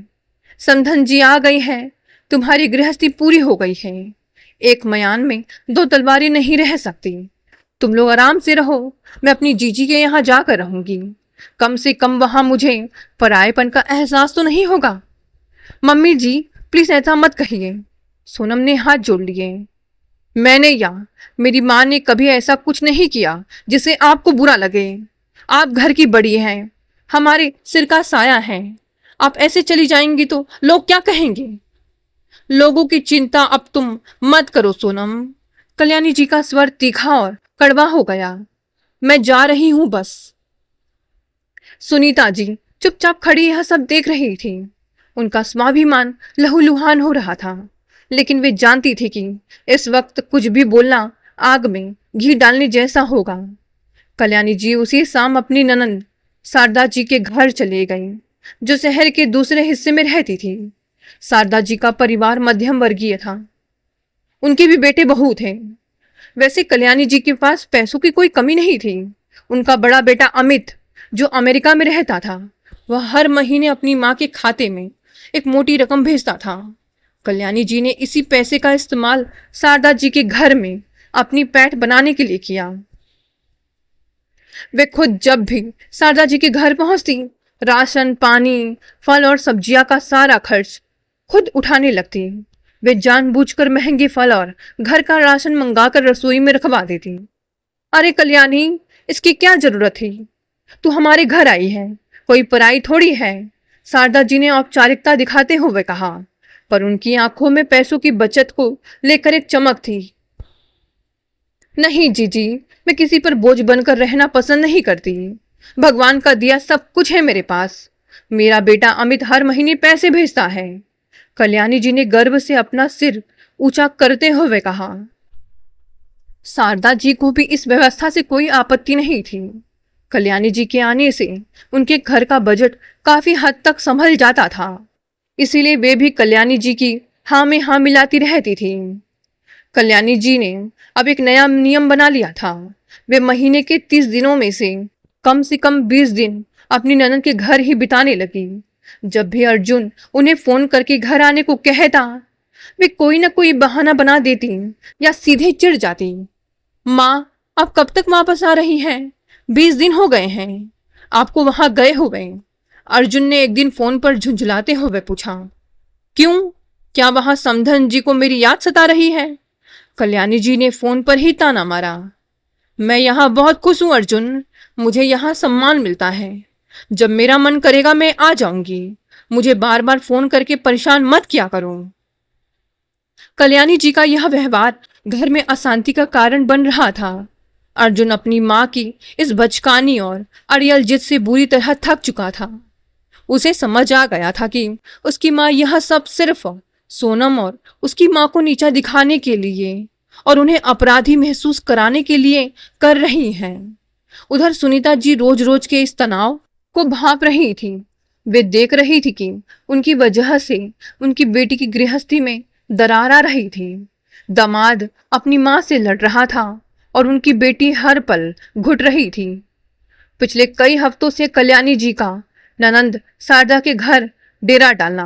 समधन जी आ गई है, तुम्हारी गृहस्थी पूरी हो गई है। एक मयान में दो तलवारें नहीं रह सकती। तुम लोग आराम से रहो, मैं अपनी जीजी के यहाँ जाकर रहूंगी। कम से कम वहां मुझे परायेपन का एहसास तो नहीं होगा। मम्मी जी, प्लीज ऐसा मत कहिए। सोनम ने हाथ जोड़ लिए। मैंने या मेरी माँ ने कभी ऐसा कुछ नहीं किया जिसे आपको बुरा लगे। आप घर की बड़ी हैं, हमारे सिर का साया है। आप ऐसे चली जाएंगी तो लोग क्या कहेंगे? लोगों की चिंता अब तुम मत करो सोनम। कल्याणी जी का स्वर तीखा और कड़वा हो गया। मैं जा रही हूं बस। सुनीता जी चुपचाप खड़ी यह सब देख रही थी। उनका स्वाभिमान लहूलुहान हो रहा था, लेकिन वे जानती थी कि इस वक्त कुछ भी बोलना आग में घी डालने जैसा होगा। कल्याणी जी उसी शाम अपनी ननंद शारदा जी के घर चले गई, जो शहर के दूसरे हिस्से में रहती थी। शारदा जी का परिवार मध्यम वर्गीय था। उनके भी बेटे बहू थे। वैसे कल्याणी जी के पास पैसों की कोई कमी नहीं थी। उनका बड़ा बेटा अमित, जो अमेरिका में रहता था, वह हर महीने अपनी माँ के खाते में एक मोटी रकम भेजता था। कल्याणी जी ने इसी पैसे का इस्तेमाल शारदा जी के घर में अपनी पैठ बनाने के लिए किया। वे खुद जब भी शारदा जी के घर पहुंचती, राशन, पानी, फल और सब्जियां का सारा खर्च खुद उठाने लगती। वे जानबूझकर महंगे फल और घर का राशन मंगाकर रसोई में रखवा देती। अरे कल्याणी, इसकी क्या जरूरत थी? तू हमारे घर आई है, कोई पराई थोड़ी है। शारदा जी ने औपचारिकता दिखाते हुए कहा, पर उनकी आंखों में पैसों की बचत को लेकर एक चमक थी। नहीं जीजी, मैं किसी पर बोझ बनकर रहना पसंद नहीं करती। भगवान का दिया सब कुछ है मेरे पास। मेरा बेटा अमित हर महीने पैसे भेजता है। कल्याणी जी ने गर्व से अपना सिर ऊंचा करते हुए कहा। शारदा जी को भी इस व्यवस्था से कोई आपत्ति नहीं थी। कल्याणी जी के आने से उनके घर का बजट काफी हद तक संभल जाता था, इसीलिए वे भी कल्याणी जी की हाँ में हाँ मिलाती रहती थी। कल्याणी जी ने अब एक नया नियम बना लिया था। वे महीने के 30 दिनों में से कम 20 दिन अपनी ननद के घर ही बिताने लगी। जब भी अर्जुन उन्हें फोन करके घर आने को कहता, वे कोई ना कोई बहाना बना देती या सीधे चिढ़ जाती। माँ, आप कब तक वापस आ रही हैं? 20 दिन हो गए हैं आपको वहां गए हुए। अर्जुन ने एक दिन फोन पर झुंझुलाते हुए पूछा। क्यों, क्या वहां समधन जी को मेरी याद सता रही है? कल्याणी जी ने फोन पर ही ताना मारा। मैं यहाँ बहुत खुश हूँ अर्जुन, मुझे यहाँ सम्मान मिलता है। जब मेरा मन करेगा मैं आ जाऊंगी। मुझे बार बार फोन करके परेशान मत किया करो। कल्याणी जी का यह व्यवहार घर में अशांति का कारण बन रहा था। अर्जुन अपनी माँ की इस बचकानी और अड़ियल जिद से बुरी तरह थक चुका था। उसे समझ आ गया था कि उसकी माँ यह सब सिर्फ सोनम और उसकी माँ को नीचा दिखाने के लिए और उन्हें अपराधी महसूस कराने के लिए कर रही हैं। उधर सुनीता जी रोज रोज के इस तनाव को भांप रही थी। वे देख रही थी कि उनकी वजह से उनकी बेटी की गृहस्थी में दरार आ रही थी। दामाद अपनी माँ से लड़ रहा था और उनकी बेटी हर पल घुट रही थी। पिछले कई हफ्तों से कल्याणी जी का ननंद शारदा के घर डेरा डालना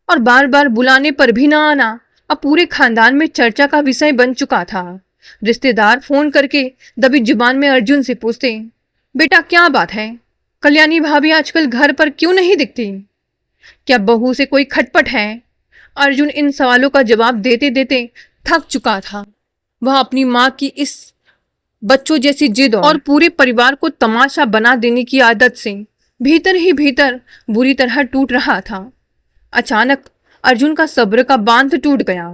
और बार बार बुलाने पर भी ना आना अब पूरे खानदान में चर्चा का विषय बन चुका था। रिश्तेदार फोन करके दबी जुबान में अर्जुन से पूछते, बेटा क्या बात है, कल्याणी भाभी आजकल घर पर क्यों नहीं दिखती, क्या बहू से कोई खटपट है। अर्जुन इन सवालों का जवाब देते देते थक चुका था। वह अपनी माँ की इस बच्चों जैसी जिद और पूरे परिवार को तमाशा बना देने की आदत से भीतर ही भीतर बुरी तरह टूट रहा था। अचानक अर्जुन का सब्र का बांध टूट गया।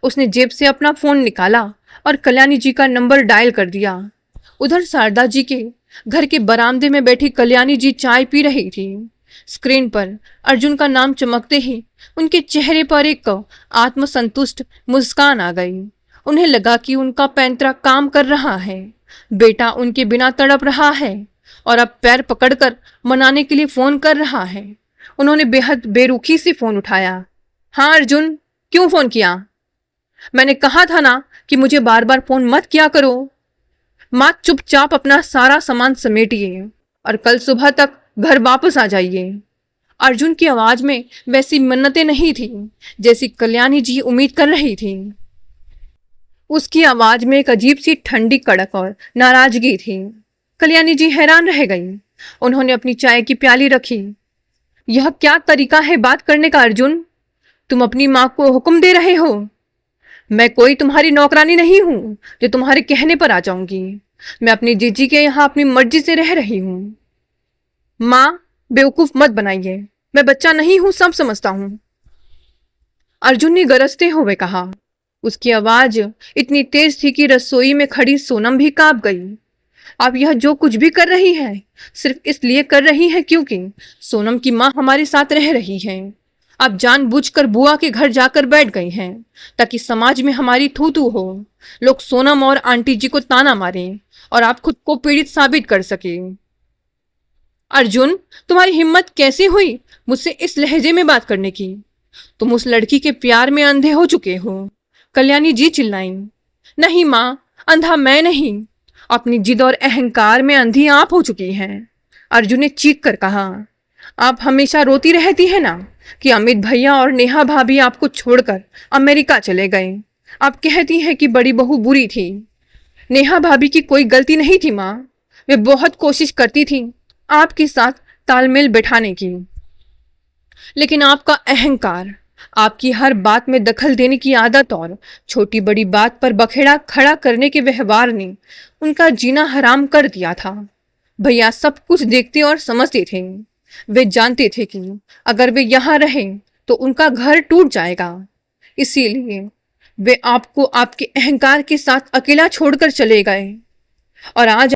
उसने जेब से अपना फोन निकाला और कल्याणी जी का नंबर डायल कर दिया। उधर शारदा जी के घर के बरामदे में बैठी कल्याणी जी चाय पी रही थी। स्क्रीन पर अर्जुन का नाम चमकते ही उनके चेहरे पर एक आत्मसंतुष्ट मुस्कान आ गई। उन्हें लगा कि उनका पैंतरा काम कर रहा है, बेटा उनके बिना तड़प रहा है और अब पैर पकड़कर मनाने के लिए फोन कर रहा है। उन्होंने बेहद बेरुखी से फोन उठाया। हाँ अर्जुन, क्यों फोन किया? मैंने कहा था ना कि मुझे बार बार फोन मत किया करो। माँ चुपचाप अपना सारा सामान समेटिए और कल सुबह तक घर वापस आ जाइए। अर्जुन की आवाज में वैसी मिन्नतें नहीं थी जैसी कल्याणी जी उम्मीद कर रही थी। उसकी आवाज में एक अजीब सी ठंडी कड़क और नाराजगी थी। कल्याणी जी हैरान रह गई। उन्होंने अपनी चाय की प्याली रखी। यह क्या तरीका है बात करने का अर्जुन? तुम अपनी माँ को हुक्म दे रहे हो? मैं कोई तुम्हारी नौकरानी नहीं हूं जो तुम्हारे कहने पर आ जाऊंगी। मैं अपनी जीजी के यहाँ अपनी मर्जी से रह रही हूं। माँ बेवकूफ मत बनाइए, मैं बच्चा नहीं हूं, सब समझता हूं। अर्जुन ने गरजते हुए कहा। उसकी आवाज इतनी तेज थी कि रसोई में खड़ी सोनम भी कांप गई। आप यह जो कुछ भी कर रही हैं सिर्फ इसलिए कर रही हैं क्योंकि सोनम की माँ हमारे साथ रह रही है। आप जानबूझकर बुआ के घर जाकर बैठ गई हैं ताकि समाज में हमारी थू थू हो, लोग सोनम और आंटी जी को ताना मारें और आप खुद को पीड़ित साबित कर सके। अर्जुन, तुम्हारी हिम्मत कैसे हुई मुझसे इस लहजे में बात करने की? तुम उस लड़की के प्यार में अंधे हो चुके हो। कल्याणी जी चिल्लाई। नहीं माँ, अंधा मैं नहीं, अपनी जिद और अहंकार में अंधी आप हो चुकी हैं। अर्जुन ने चीख कर कहा। आप हमेशा रोती रहती है ना कि अमित भैया और नेहा भाभी आपको छोड़कर अमेरिका चले गए। आप कहती हैं कि बड़ी बहू बुरी थी। नेहा भाभी की कोई गलती नहीं थी माँ, वे बहुत कोशिश करती थी आपके साथ तालमेल बैठाने की, लेकिन आपका अहंकार, आपकी हर बात में दखल देने की आदत और छोटी बड़ी बात पर बखेड़ा खड़ा करने के व्यवहार ने उनका जीना हराम कर दिया था। भैया सब कुछ देखते और समझते थे। वे जानते थे कि अगर वे यहाँ रहें तो उनका घर टूट जाएगा। इसीलिए वे आपको आपके अहंकार के साथ अकेला छोड़कर चले गए। और आज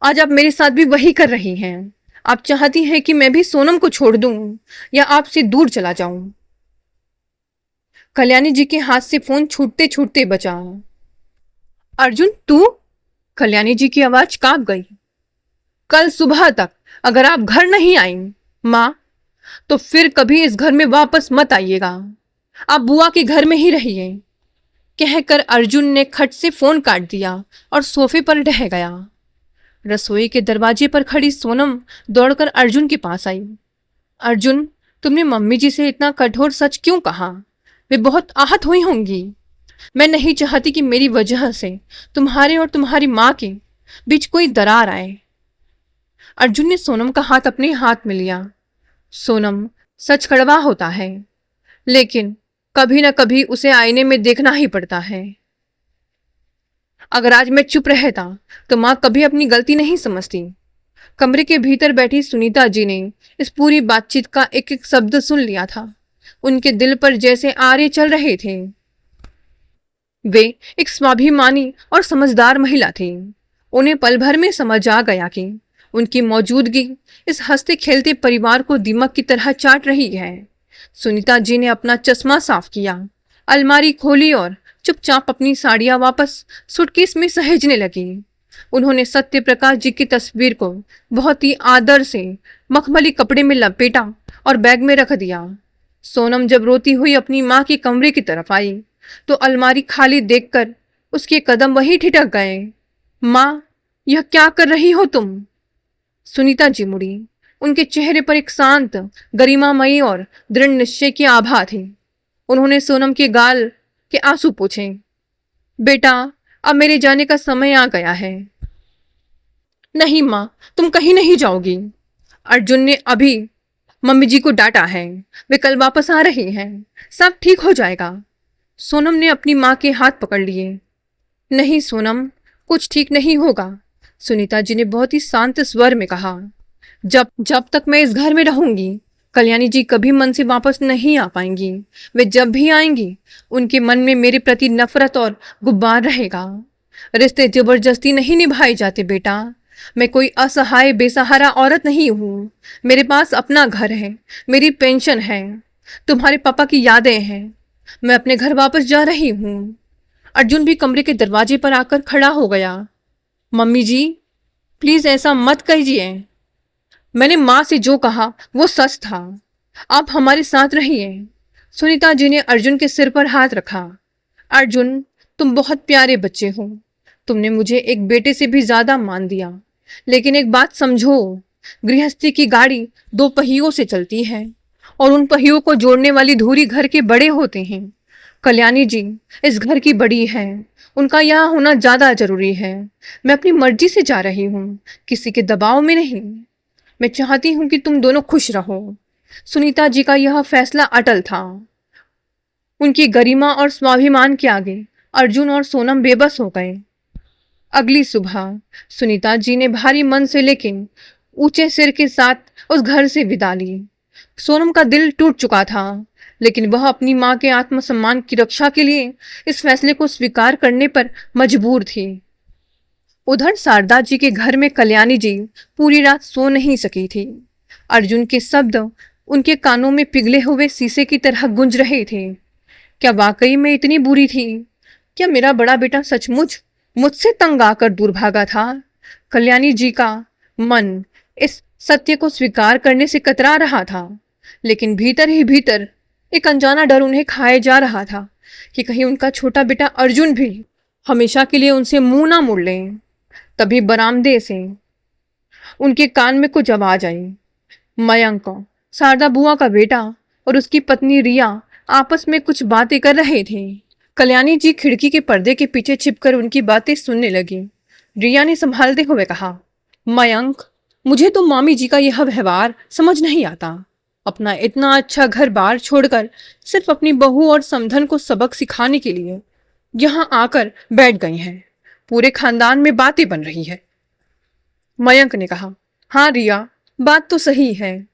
आप मेरे साथ भी वही कर रही हैं। आप चाहती हैं कि मैं भी सोनम को छोड़ दूं या आपसे दूर चला जाऊं। कल्याणी जी के हाथ से फोन छूटते छूटते बचा। अर्जुन तू? कल्याणी जी की आवाज कांप गई। कल सुबह तक अगर आप घर नहीं आई माँ, तो फिर कभी इस घर में वापस मत आइएगा। आप बुआ के घर में ही रहिए। कहकर अर्जुन ने खट से फोन काट दिया और सोफे पर ढह गया। रसोई के दरवाजे पर खड़ी सोनम दौड़कर अर्जुन के पास आई। अर्जुन, तुमने मम्मी जी से इतना कठोर सच क्यों कहा? वे बहुत आहत हुई होंगी। मैं नहीं चाहती कि मेरी वजह से तुम्हारे और तुम्हारी माँ के बीच कोई दरार आए। अर्जुन ने सोनम का हाथ अपने हाथ में लिया। सोनम, सच कड़वा होता है, लेकिन कभी ना कभी उसे आईने में देखना ही पड़ता है। अगर आज मैं चुप रहता तो माँ कभी अपनी गलती नहीं समझती। कमरे के भीतर बैठी सुनीता जी ने इस पूरी बातचीत का एक एक शब्द सुन लिया था। उनके दिल पर जैसे आरे चल रहे थे। वे एक स्वाभिमानी और समझदार महिला थी। उन्हें पल भर में समझ आ गया कि उनकी मौजूदगी इस हंसते खेलते परिवार को दीमक की तरह चाट रही है। सुनीता जी ने अपना चश्मा साफ किया, अलमारी खोली और चुपचाप अपनी साड़ियां वापस सूटकेस में सहेजने लगी। उन्होंने सत्य प्रकाश जी की तस्वीर को बहुत ही आदर से मखमली कपड़े में लपेटा और बैग में रख दिया। सोनम जब रोती हुई अपनी माँ के कमरे की तरफ आई तो अलमारी खाली देखकर उसके कदम वहीं ठिठक गए। माँ, यह क्या कर रही हो तुम? सुनीता जी मुड़ी। उनके चेहरे पर एक शांत, गरिमामयी और दृढ़ निश्चय की आभा थी। उन्होंने सोनम के गाल के आंसू पोंछे। बेटा, अब मेरे जाने का समय आ गया है। नहीं माँ, तुम कहीं नहीं जाओगी। अर्जुन ने अभी मम्मी जी को डांटा है, वे कल वापस आ रही हैं, सब ठीक हो जाएगा। सोनम ने अपनी माँ के हाथ पकड़ लिए। नहीं सोनम, कुछ ठीक नहीं होगा, सुनीता जी ने बहुत ही शांत स्वर में कहा। जब तक मैं इस घर में रहूंगी, कल्याणी जी कभी मन से वापस नहीं आ पाएंगी। वे जब भी आएंगी, उनके मन में मेरे प्रति नफरत और गुब्बार रहेगा। रिश्ते जबरदस्ती नहीं निभाए जाते बेटा। मैं कोई असहाय बेसहारा औरत नहीं हूँ। मेरे पास अपना घर है, मेरी पेंशन है, तुम्हारे पापा की यादें हैं। मैं अपने घर वापस जा रही हूँ। अर्जुन भी कमरे के दरवाजे पर आकर खड़ा हो गया। मम्मी जी, प्लीज ऐसा मत कहिए। मैंने माँ से जो कहा वो सच था। आप हमारे साथ रहिए। सुनीता जी ने अर्जुन के सिर पर हाथ रखा। अर्जुन, तुम बहुत प्यारे बच्चे हो। तुमने मुझे एक बेटे से भी ज्यादा मान दिया। लेकिन एक बात समझो, गृहस्थी की गाड़ी दो पहियों से चलती है और उन पहियों को जोड़ने वाली धुरी घर के बड़े होते हैं। कल्याणी जी इस घर की बड़ी है, उनका यहाँ होना ज्यादा जरूरी है। मैं अपनी मर्जी से जा रही हूँ, किसी के दबाव में नहीं। मैं चाहती हूँ कि तुम दोनों खुश रहो। सुनीता जी का यह फैसला अटल था। उनकी गरिमा और स्वाभिमान के आगे अर्जुन और सोनम बेबस हो गए। अगली सुबह सुनीता जी ने भारी मन से लेकिन ऊंचे सिर के साथ उस घर से विदा ली। सोनम का दिल टूट चुका था, लेकिन वह अपनी माँ के आत्मसम्मान की रक्षा के लिए इस फैसले को स्वीकार करने पर मजबूर थी। उधर शारदा जी के घर में कल्याणी जी पूरी रात सो नहीं सकी थी। अर्जुन के शब्द उनके कानों में पिघले हुए शीशे की तरह गूंज रहे थे। क्या वाकई में इतनी बुरी थी? क्या मेरा बड़ा बेटा सचमुच मुझसे तंग आकर दूर भागा था? कल्याणी जी का मन इस सत्य को स्वीकार करने से कतरा रहा था, लेकिन भीतर ही भीतर एक अनजाना डर उन्हें खाए जा रहा था कि कहीं उनका छोटा बेटा अर्जुन भी हमेशा के लिए उनसे मुंह ना मोड़ ले। तभी बरामदे से उनके कान में कुछ आवाज आई। मयंक, शारदा बुआ का बेटा और उसकी पत्नी रिया आपस में कुछ बातें कर रहे थे। कल्याणी जी खिड़की के पर्दे के पीछे छिपकर उनकी बातें सुनने लगी। रिया ने संभालते हुए कहा, मयंक, मुझे तो मामी जी का यह व्यवहार समझ नहीं आता। अपना इतना अच्छा घर बार छोड़कर सिर्फ अपनी बहू और समधन को सबक सिखाने के लिए यहाँ आकर बैठ गई हैं। पूरे खानदान में बातें बन रही है। मयंक ने कहा, हाँ रिया, बात तो सही है।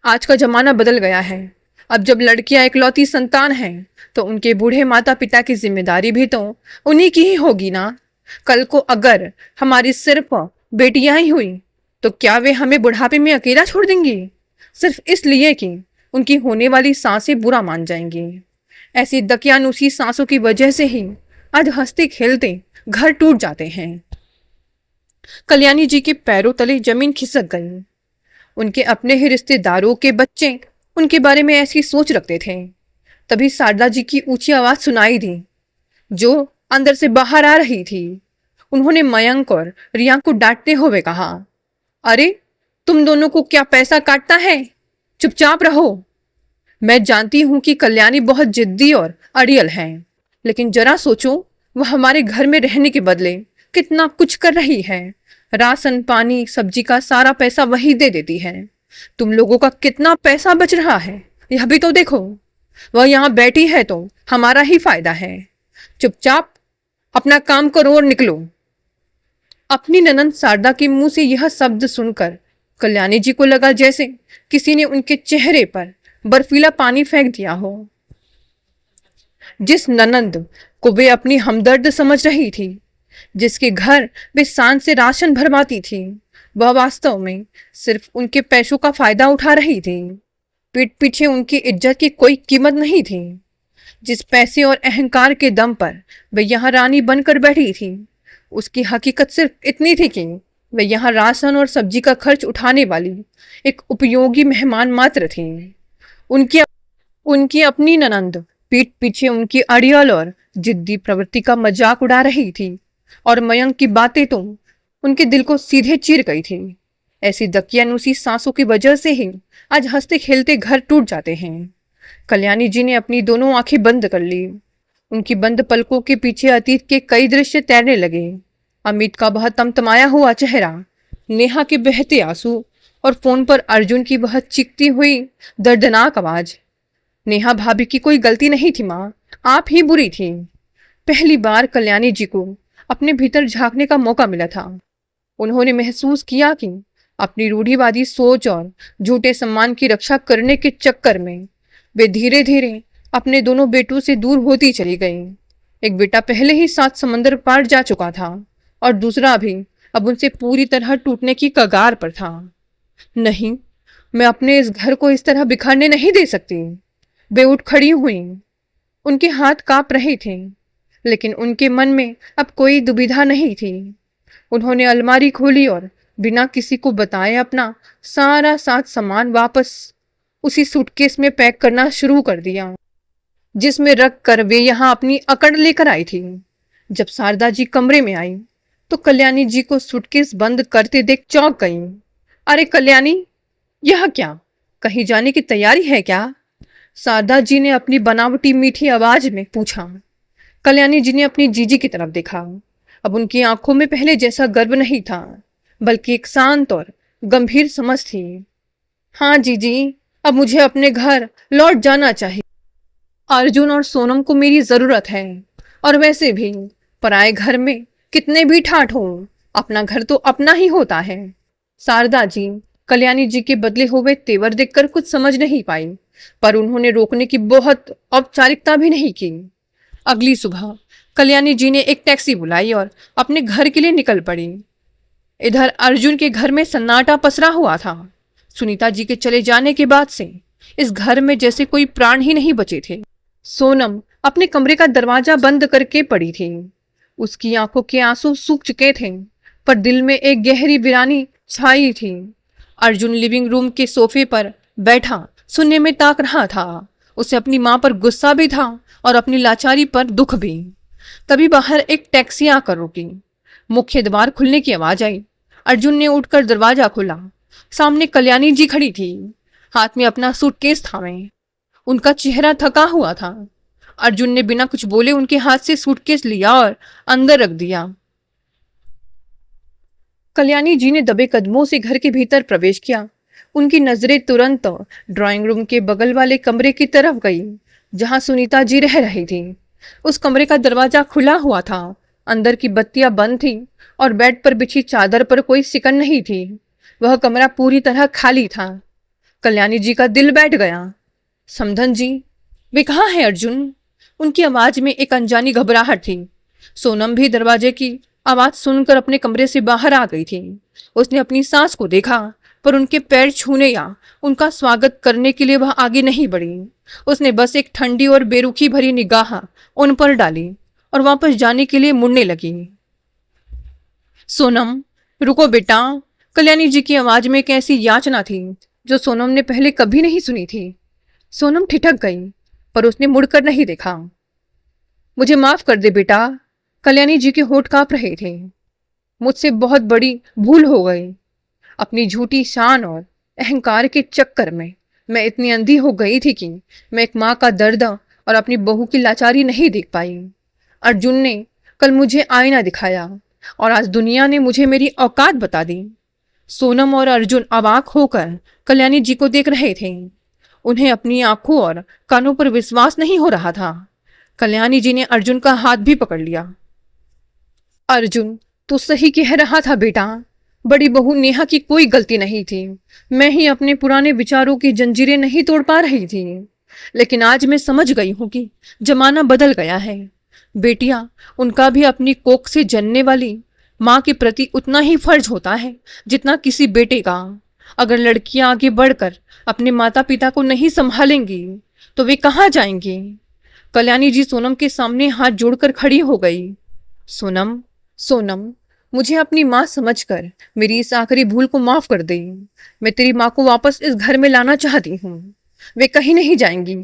आज का जमाना बदल गया है। अब जब लड़कियां इकलौती संतान हैं तो उनके बूढ़े माता पिता की जिम्मेदारी भी तो उन्हीं की ही होगी ना। कल को अगर हमारी सिर्फ बेटियां ही हुई तो क्या वे हमें बुढ़ापे में अकेला छोड़ देंगी, सिर्फ इसलिए कि उनकी होने वाली सांसें बुरा मान जाएंगी। ऐसी दकियानुसी सांसों की वजह से ही आज हंसते खेलते घर टूट जाते हैं। कल्याणी जी के पैरों तले जमीन खिसक गई। उनके अपने ही रिश्तेदारों के बच्चे उनके बारे में ऐसी सोच रखते थे। तभी शारदा जी की ऊंची आवाज सुनाई दी, जो अंदर से बाहर आ रही थी। उन्होंने मयंक और रिया को डांटते हुए कहा, अरे तुम दोनों को क्या पैसा काटता है? चुपचाप रहो। मैं जानती हूं कि कल्याणी बहुत जिद्दी और अड़ियल है, लेकिन जरा सोचो, वह हमारे घर में रहने के बदले कितना कुछ कर रही है। राशन पानी सब्जी का सारा पैसा वही दे देती है। तुम लोगों का कितना पैसा बच रहा है यह भी तो देखो। वह यहाँ बैठी है तो हमारा ही फायदा है। चुपचाप अपना काम करो और निकलो। अपनी ननंद शारदा के मुंह से यह शब्द सुनकर कल्याणी जी को लगा जैसे किसी ने उनके चेहरे पर बर्फीला पानी फेंक दिया हो। जिस ननंद को वे अपनी हमदर्द समझ रही थी, जिसके घर वे शान से राशन भरवाती थी, वह वास्तव में सिर्फ उनके पैसों का फायदा उठा रही थी। पीठ पीछे उनकी इज्जत की कोई कीमत नहीं थी। जिस पैसे और अहंकार के दम पर वह यहाँ रानी बनकर बैठी थी, उसकी हकीकत सिर्फ इतनी थी कि वह यहाँ राशन और सब्जी का खर्च उठाने वाली एक उपयोगी मेहमान मात्र थी। उनकी उनकी अपनी ननंद पीठ पीछे उनकी अड़ियल और जिद्दी प्रवृत्ति का मजाक उड़ा रही थी, और मयंक की बातें तो उनके दिल को सीधे चीर गई थी। ऐसी दकियानुसी सांसों की वजह से ही आज हंसते खेलते घर टूट जाते हैं। कल्याणी जी ने अपनी दोनों आंखें बंद कर ली। उनकी बंद पलकों के पीछे अतीत के कई दृश्य तैरने लगे। अमित का वह तमतमाया हुआ चेहरा, नेहा के बहते आंसू, और फोन पर अर्जुन की वह चीखती हुई दर्दनाक आवाज। नेहा भाभी की कोई गलती नहीं थी माँ, आप ही बुरी थी। पहली बार कल्याणी जी को अपने भीतर झांकने का मौका मिला था। उन्होंने महसूस किया कि अपनी रूढ़िवादी सोच और झूठे सम्मान की रक्षा करने के चक्कर में वे धीरे धीरे अपने दोनों बेटों से दूर होती चली गई। एक बेटा पहले ही 7 समंदर पार जा चुका था और दूसरा भी अब उनसे पूरी तरह टूटने की कगार पर था। नहीं, मैं अपने इस घर को इस तरह बिखरने नहीं दे सकती। वे उठ खड़ी हुई। उनके हाथ कांप रहे थे, लेकिन उनके मन में अब कोई दुविधा नहीं थी। उन्होंने अलमारी खोली और बिना किसी को बताए अपना सारा सामान वापस उसी सूटकेस में पैक करना शुरू कर दिया, जिसमें रख कर वे यहाँ अपनी अकड़ लेकर आई थी। जब शारदा जी कमरे में आई तो कल्याणी जी को सूटकेस बंद करते देख चौंक गई। अरे कल्याणी, यह क्या? कहीं जाने की तैयारी है क्या? शारदा जी ने अपनी बनावटी मीठी आवाज में पूछा। कल्याणी जी ने अपनी जीजी की तरफ देखा। अब उनकी आंखों में पहले जैसा गर्व नहीं था, बल्कि एक शांत और गंभीर समझ थी। हाँ जीजी, अब मुझे अपने घर लौट जाना चाहिए। अर्जुन और सोनम को मेरी जरूरत है, और वैसे भी पराए घर में कितने भी ठाठ हो, अपना घर तो अपना ही होता है। शारदा जी कल्याणी जी के बदले हुए तेवर देखकर कुछ समझ नहीं पाई, पर उन्होंने रोकने की बहुत औपचारिकता भी नहीं की। अगली सुबह कल्याणी जी ने एक टैक्सी बुलाई और अपने घर के लिए निकल पड़ी। इधर अर्जुन के घर में सन्नाटा पसरा हुआ था। सुनीता जी के चले जाने के बाद से इस घर में जैसे कोई प्राण ही नहीं बचे थे। सोनम अपने कमरे का दरवाजा बंद करके पड़ी थी। उसकी आंखों के आंसू सूख चुके थे, पर दिल में एक गहरी वीरानी छाई थी। अर्जुन लिविंग रूम के सोफे पर बैठा सुनने में ताक रहा था। उसे अपनी मां पर गुस्सा भी था और अपनी लाचारी पर दुख भी। तभी बाहर एक टैक्सी आकर रुकी। मुख्य द्वार खुलने की आवाज आई। अर्जुन ने उठकर दरवाजा खोला। सामने कल्याणी जी खड़ी थी, हाथ में अपना सूटकेस थामे। उनका चेहरा थका हुआ था। अर्जुन ने बिना कुछ बोले उनके हाथ से सूटकेस लिया और अंदर रख दिया। कल्याणी जी ने दबे कदमों से घर के भीतर प्रवेश किया। उनकी नजरें तुरंत ड्राइंग रूम के बगल वाले कमरे की तरफ गई, जहां सुनीता जी रह रही थी। उस कमरे का दरवाजा खुला हुआ था। अंदर की बत्तियां बंद थी और बेड पर बिछी चादर पर कोई सिकन नहीं थी। वह कमरा पूरी तरह खाली था। कल्याणी जी का दिल बैठ गया। समधन जी, वे कहाँ है अर्जुन? उनकी आवाज में एक अनजानी घबराहट थी। सोनम भी दरवाजे की आवाज सुनकर अपने कमरे से बाहर आ गई थी। उसने अपनी सास को देखा, पर उनके पैर छूने या उनका स्वागत करने के लिए वह आगे नहीं बढ़ी। उसने बस एक ठंडी और बेरुखी भरी निगाह उन पर डाली और वापस जाने के लिए मुड़ने लगी। सोनम, रुको बेटा। कल्याणी जी की आवाज में एक ऐसी याचना थी जो सोनम ने पहले कभी नहीं सुनी थी। सोनम ठिठक गई, पर उसने मुड़कर नहीं देखा। मुझे माफ कर दे बेटा। कल्याणी जी के होठ कांप रहे थे। मुझसे बहुत बड़ी भूल हो गई। अपनी झूठी शान और अहंकार के चक्कर में मैं इतनी अंधी हो गई थी कि मैं एक माँ का दर्द और अपनी बहू की लाचारी नहीं देख पाई। अर्जुन ने कल मुझे आईना दिखाया और आज दुनिया ने मुझे मेरी औकात बता दी। सोनम और अर्जुन अवाक होकर कल्याणी जी को देख रहे थे। उन्हें अपनी आंखों और कानों पर विश्वास नहीं हो रहा था। कल्याणी जी ने अर्जुन का हाथ भी पकड़ लिया। अर्जुन, तू सही कह रहा था बेटा। बड़ी बहू नेहा की कोई गलती नहीं थी। मैं ही अपने पुराने विचारों की जंजीरें नहीं तोड़ पा रही थी। लेकिन आज मैं समझ गई हूं कि जमाना बदल गया है। बेटियां, उनका भी अपनी कोख से जन्ने वाली माँ के प्रति उतना ही फर्ज होता है जितना किसी बेटे का। अगर लड़कियां आगे बढ़कर अपने माता पिता को नहीं संभालेंगी तो वे कहाँ जाएंगी। कल्याणी जी सोनम के सामने हाथ जोड़कर खड़ी हो गई। सोनम, सोनम, मुझे अपनी माँ समझकर मेरी इस आखिरी भूल को माफ कर दे। मैं तेरी माँ को वापस इस घर में लाना चाहती हूँ। वे कहीं नहीं जाएंगी,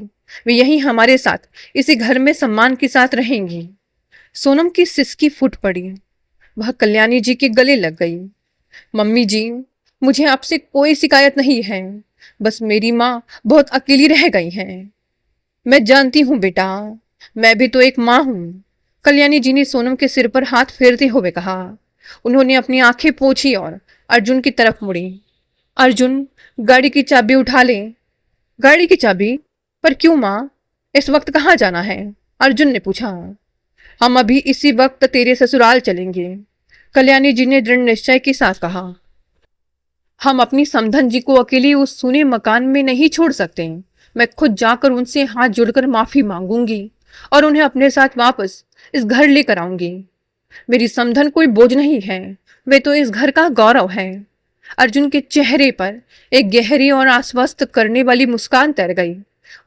वे यहीं हमारे साथ इसी घर में सम्मान के साथ रहेंगी। सोनम की सिसकी फूट पड़ी। वह कल्याणी जी के गले लग गई। मम्मी जी, मुझे आपसे कोई शिकायत नहीं है, बस मेरी माँ बहुत अकेली रह गई है। मैं जानती हूँ बेटा, मैं भी तो एक माँ हूँ। कल्याणी जी ने सोनम के सिर पर हाथ फेरते हुए कहा। उन्होंने अपनी आंखें पोंछी और अर्जुन की तरफ मुड़ी। अर्जुन, गाड़ी की चाबी उठा ले। गाड़ी की चाबी? पर क्यों माँ? इस वक्त कहाँ जाना है? अर्जुन ने पूछा। हम अभी इसी वक्त तेरे ससुराल चलेंगे, कल्याणी जी ने दृढ़ निश्चय के साथ कहा। हम अपनी समधन जी को अकेली उस सूने मकान में नहीं छोड़ सकते। मैं खुद जाकर उनसे हाथ जोड़कर माफी मांगूंगी और उन्हें अपने साथ वापस इस घर लेकर आऊंगी। मेरी समधन कोई बोझ नहीं है, वे तो इस घर का गौरव है। अर्जुन के चेहरे पर एक गहरी और आश्वस्त करने वाली मुस्कान तैर गई।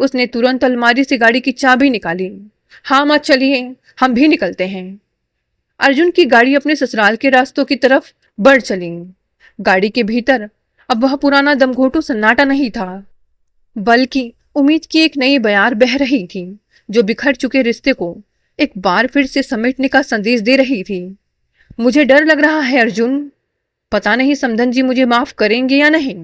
उसने तुरंत अलमारी से गाड़ी की चाबी निकाली। हाँ माँ, चलिए, हम भी निकलते हैं। अर्जुन की गाड़ी अपने ससुराल के रास्तों की तरफ बढ़ चली। गाड़ी के भीतर अब वह पुराना दमघोटू सन्नाटा नहीं था, बल्कि उम्मीद की एक नई बयार बह रही थी, जो बिखर चुके रिश्ते को एक बार फिर से समेटने का संदेश दे रही थी। मुझे डर लग रहा है अर्जुन, पता नहीं समधन जी मुझे माफ करेंगे या नहीं।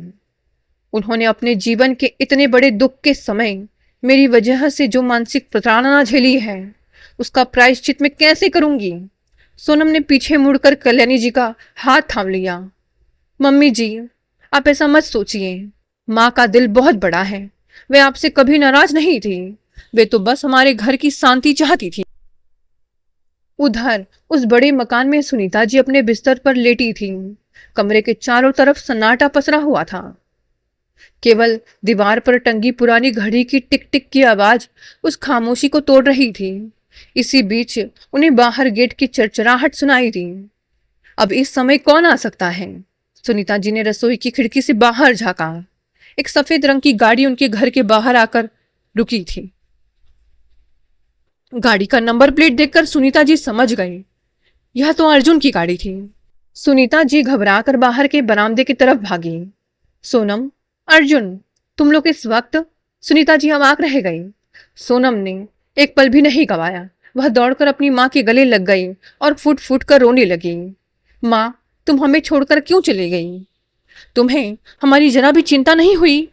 उन्होंने अपने जीवन के इतने बड़े दुख के समय मेरी वजह से जो मानसिक प्रताड़ना झेली है, उसका प्रायश्चित मैं कैसे करूंगी। सोनम ने पीछे मुड़कर कल्याणी जी का हाथ थाम लिया। मम्मी जी, आप ऐसा मत सोचिए। माँ का दिल बहुत बड़ा है, वे आपसे कभी नाराज नहीं थी। वे तो बस हमारे घर की शांति चाहती थी। उधर उस बड़े मकान में सुनीता जी अपने बिस्तर पर लेटी थी। कमरे के चारों तरफ सन्नाटा पसरा हुआ था। केवल दीवार पर टंगी पुरानी घड़ी की टिक टिक की आवाज उस खामोशी को तोड़ रही थी। इसी बीच उन्हें बाहर गेट की चरचराहट सुनाई दी। अब इस समय कौन आ सकता है? सुनीता जी ने रसोई की खिड़की से बाहर झांका। एक सफेद रंग की गाड़ी उनके घर के बाहर आकर रुकी थी। गाड़ी का नंबर प्लेट देखकर सुनीता जी समझ गई, यह तो अर्जुन की गाड़ी थी। सुनीता जी घबराकर बाहर के बरामदे की तरफ भागी। सोनम, अर्जुन, तुम लोग इस वक्त? सुनीता जी अवाक रह गई। सोनम ने एक पल भी नहीं गवाया। वह दौड़कर अपनी माँ के गले लग गई और फुट फुट कर रोने लगी। माँ, तुम हमें छोड़कर क्यों चली गई? तुम्हें हमारी जरा भी चिंता नहीं हुई?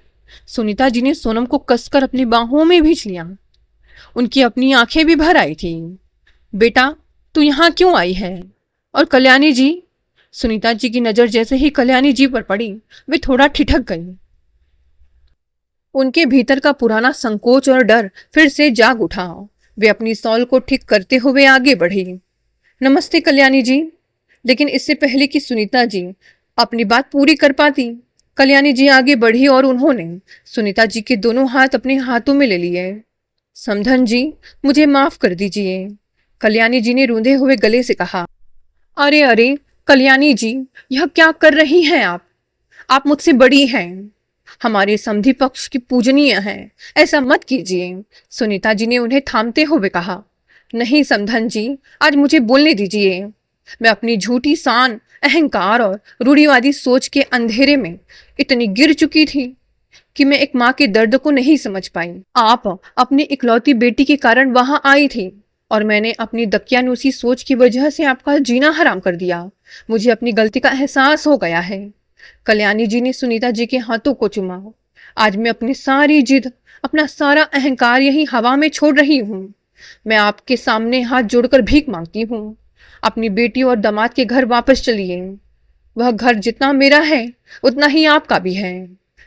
सुनीता जी ने सोनम को कसकर अपनी बाहों में भींच लिया। उनकी अपनी आंखें भी भर आई थी। बेटा, तू यहाँ क्यों आई है? और कल्याणी जी? सुनीता जी की नजर जैसे ही कल्याणी जी पर पड़ी, वे थोड़ा ठिठक गई। उनके भीतर का पुराना संकोच और डर फिर से जाग उठा। वे अपनी सॉल को ठीक करते हुए आगे बढ़ी। नमस्ते कल्याणी जी। लेकिन इससे पहले कि सुनीता जी अपनी बात पूरी कर पाती, कल्याणी जी आगे बढ़ी और उन्होंने सुनीता जी के दोनों हाथ अपने हाथों में ले लिए। समधन जी, मुझे माफ कर दीजिए, कल्याणी जी ने रूंधे हुए गले से कहा। अरे अरे कल्याणी जी, यह क्या कर रही हैं आप मुझसे बड़ी हैं, हमारे समधी पक्ष की पूजनीय हैं, ऐसा मत कीजिए। सुनीता जी ने उन्हें थामते हुए कहा। नहीं समधन जी, आज मुझे बोलने दीजिए। मैं अपनी झूठी शान, अहंकार और रूढ़िवादी सोच के अंधेरे में इतनी गिर चुकी थी कि मैं एक माँ के दर्द को नहीं समझ पाई। आप अपनी इकलौती बेटी के कारण वहां आई थी और मैंने अपनी दकियानूसी सोच की वजह से आपका जीना हराम कर दिया। मुझे अपनी गलती का एहसास हो गया है। कल्याणी जी ने सुनीता जी के हाथों को चूमा। आज मैं अपनी सारी जिद, अपना सारा अहंकार यही हवा में छोड़ रही हूँ। मैं आपके सामने हाथ जोड़कर भीख मांगती हूँ, अपनी बेटी और दामाद के घर वापस चलिए। वह घर जितना मेरा है उतना ही आपका भी है।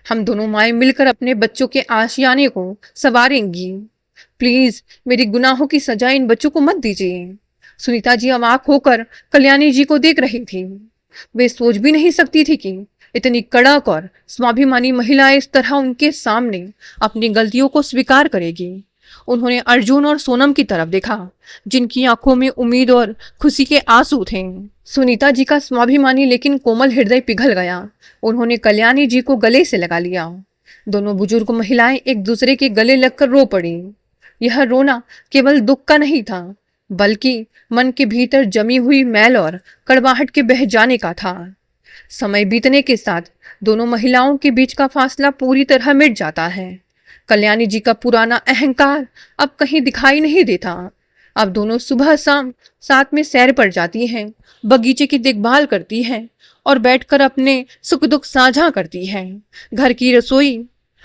हम दोनों माएं मिलकर अपने बच्चों के आशियाने को संवारेंगी। प्लीज मेरी गुनाहों की सजा इन बच्चों को मत दीजिए। सुनीता जी अवाक होकर कल्याणी जी को देख रही थी। वे सोच भी नहीं सकती थी कि इतनी कड़क और स्वाभिमानी महिला इस तरह उनके सामने अपनी गलतियों को स्वीकार करेगी। उन्होंने अर्जुन और सोनम की तरफ देखा, जिनकी आंखों में उम्मीद और खुशी के आंसू थे। सुनीता जी का स्वाभिमानी लेकिन कोमल हृदय पिघल गया। उन्होंने कल्याणी जी को गले से लगा लिया। दोनों बुजुर्ग महिलाएं एक दूसरे के गले लगकर रो पड़ी। यह रोना केवल दुख का नहीं था, बल्कि मन के भीतर जमी हुई मैल और कड़वाहट के बह जाने का था। समय बीतने के साथ दोनों महिलाओं के बीच का फासला पूरी तरह मिट जाता है। कल्याणी जी का पुराना अहंकार अब कहीं दिखाई नहीं देता। अब दोनों सुबह शाम साथ में सैर पर जाती हैं, बगीचे की देखभाल करती हैं और बैठकर अपने सुख दुख साझा करती हैं। घर की रसोई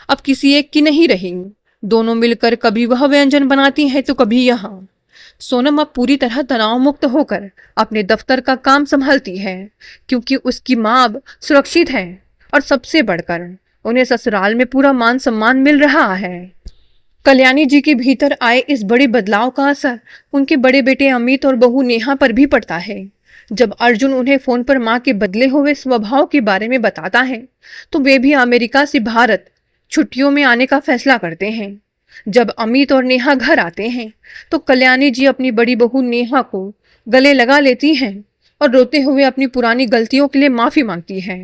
अब किसी एक की नहीं रही। दोनों मिलकर कभी वह व्यंजन बनाती हैं तो कभी यहाँ। सोनम अब पूरी तरह तनाव मुक्त होकर अपने दफ्तर का काम संभालती है, क्योंकि उसकी माँ अब सुरक्षित है और सबसे बढ़कर उन्हें ससुराल में पूरा मान सम्मान मिल रहा है। कल्याणी जी के भीतर आए इस बड़े बदलाव का असर उनके बड़े बेटे अमित और बहू नेहा पर भी पड़ता है। जब अर्जुन उन्हें फोन पर माँ के बदले हुए स्वभाव के बारे में बताता है, तो वे भी अमेरिका से भारत छुट्टियों में आने का फैसला करते हैं। जब अमित और नेहा घर आते हैं, तो कल्याणी जी अपनी बड़ी बहू नेहा को गले लगा लेती हैं और रोते हुए अपनी पुरानी गलतियों के लिए माफी मांगती है।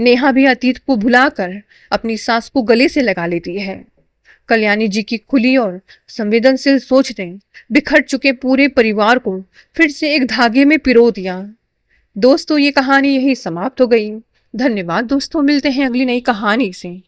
नेहा भी अतीत को भुलाकर अपनी सास को गले से लगा लेती है। कल्याणी जी की खुली और संवेदनशील सोच ने बिखर चुके पूरे परिवार को फिर से एक धागे में पिरो दिया। दोस्तों, ये कहानी यही समाप्त हो गई। धन्यवाद दोस्तों, मिलते हैं अगली नई कहानी से।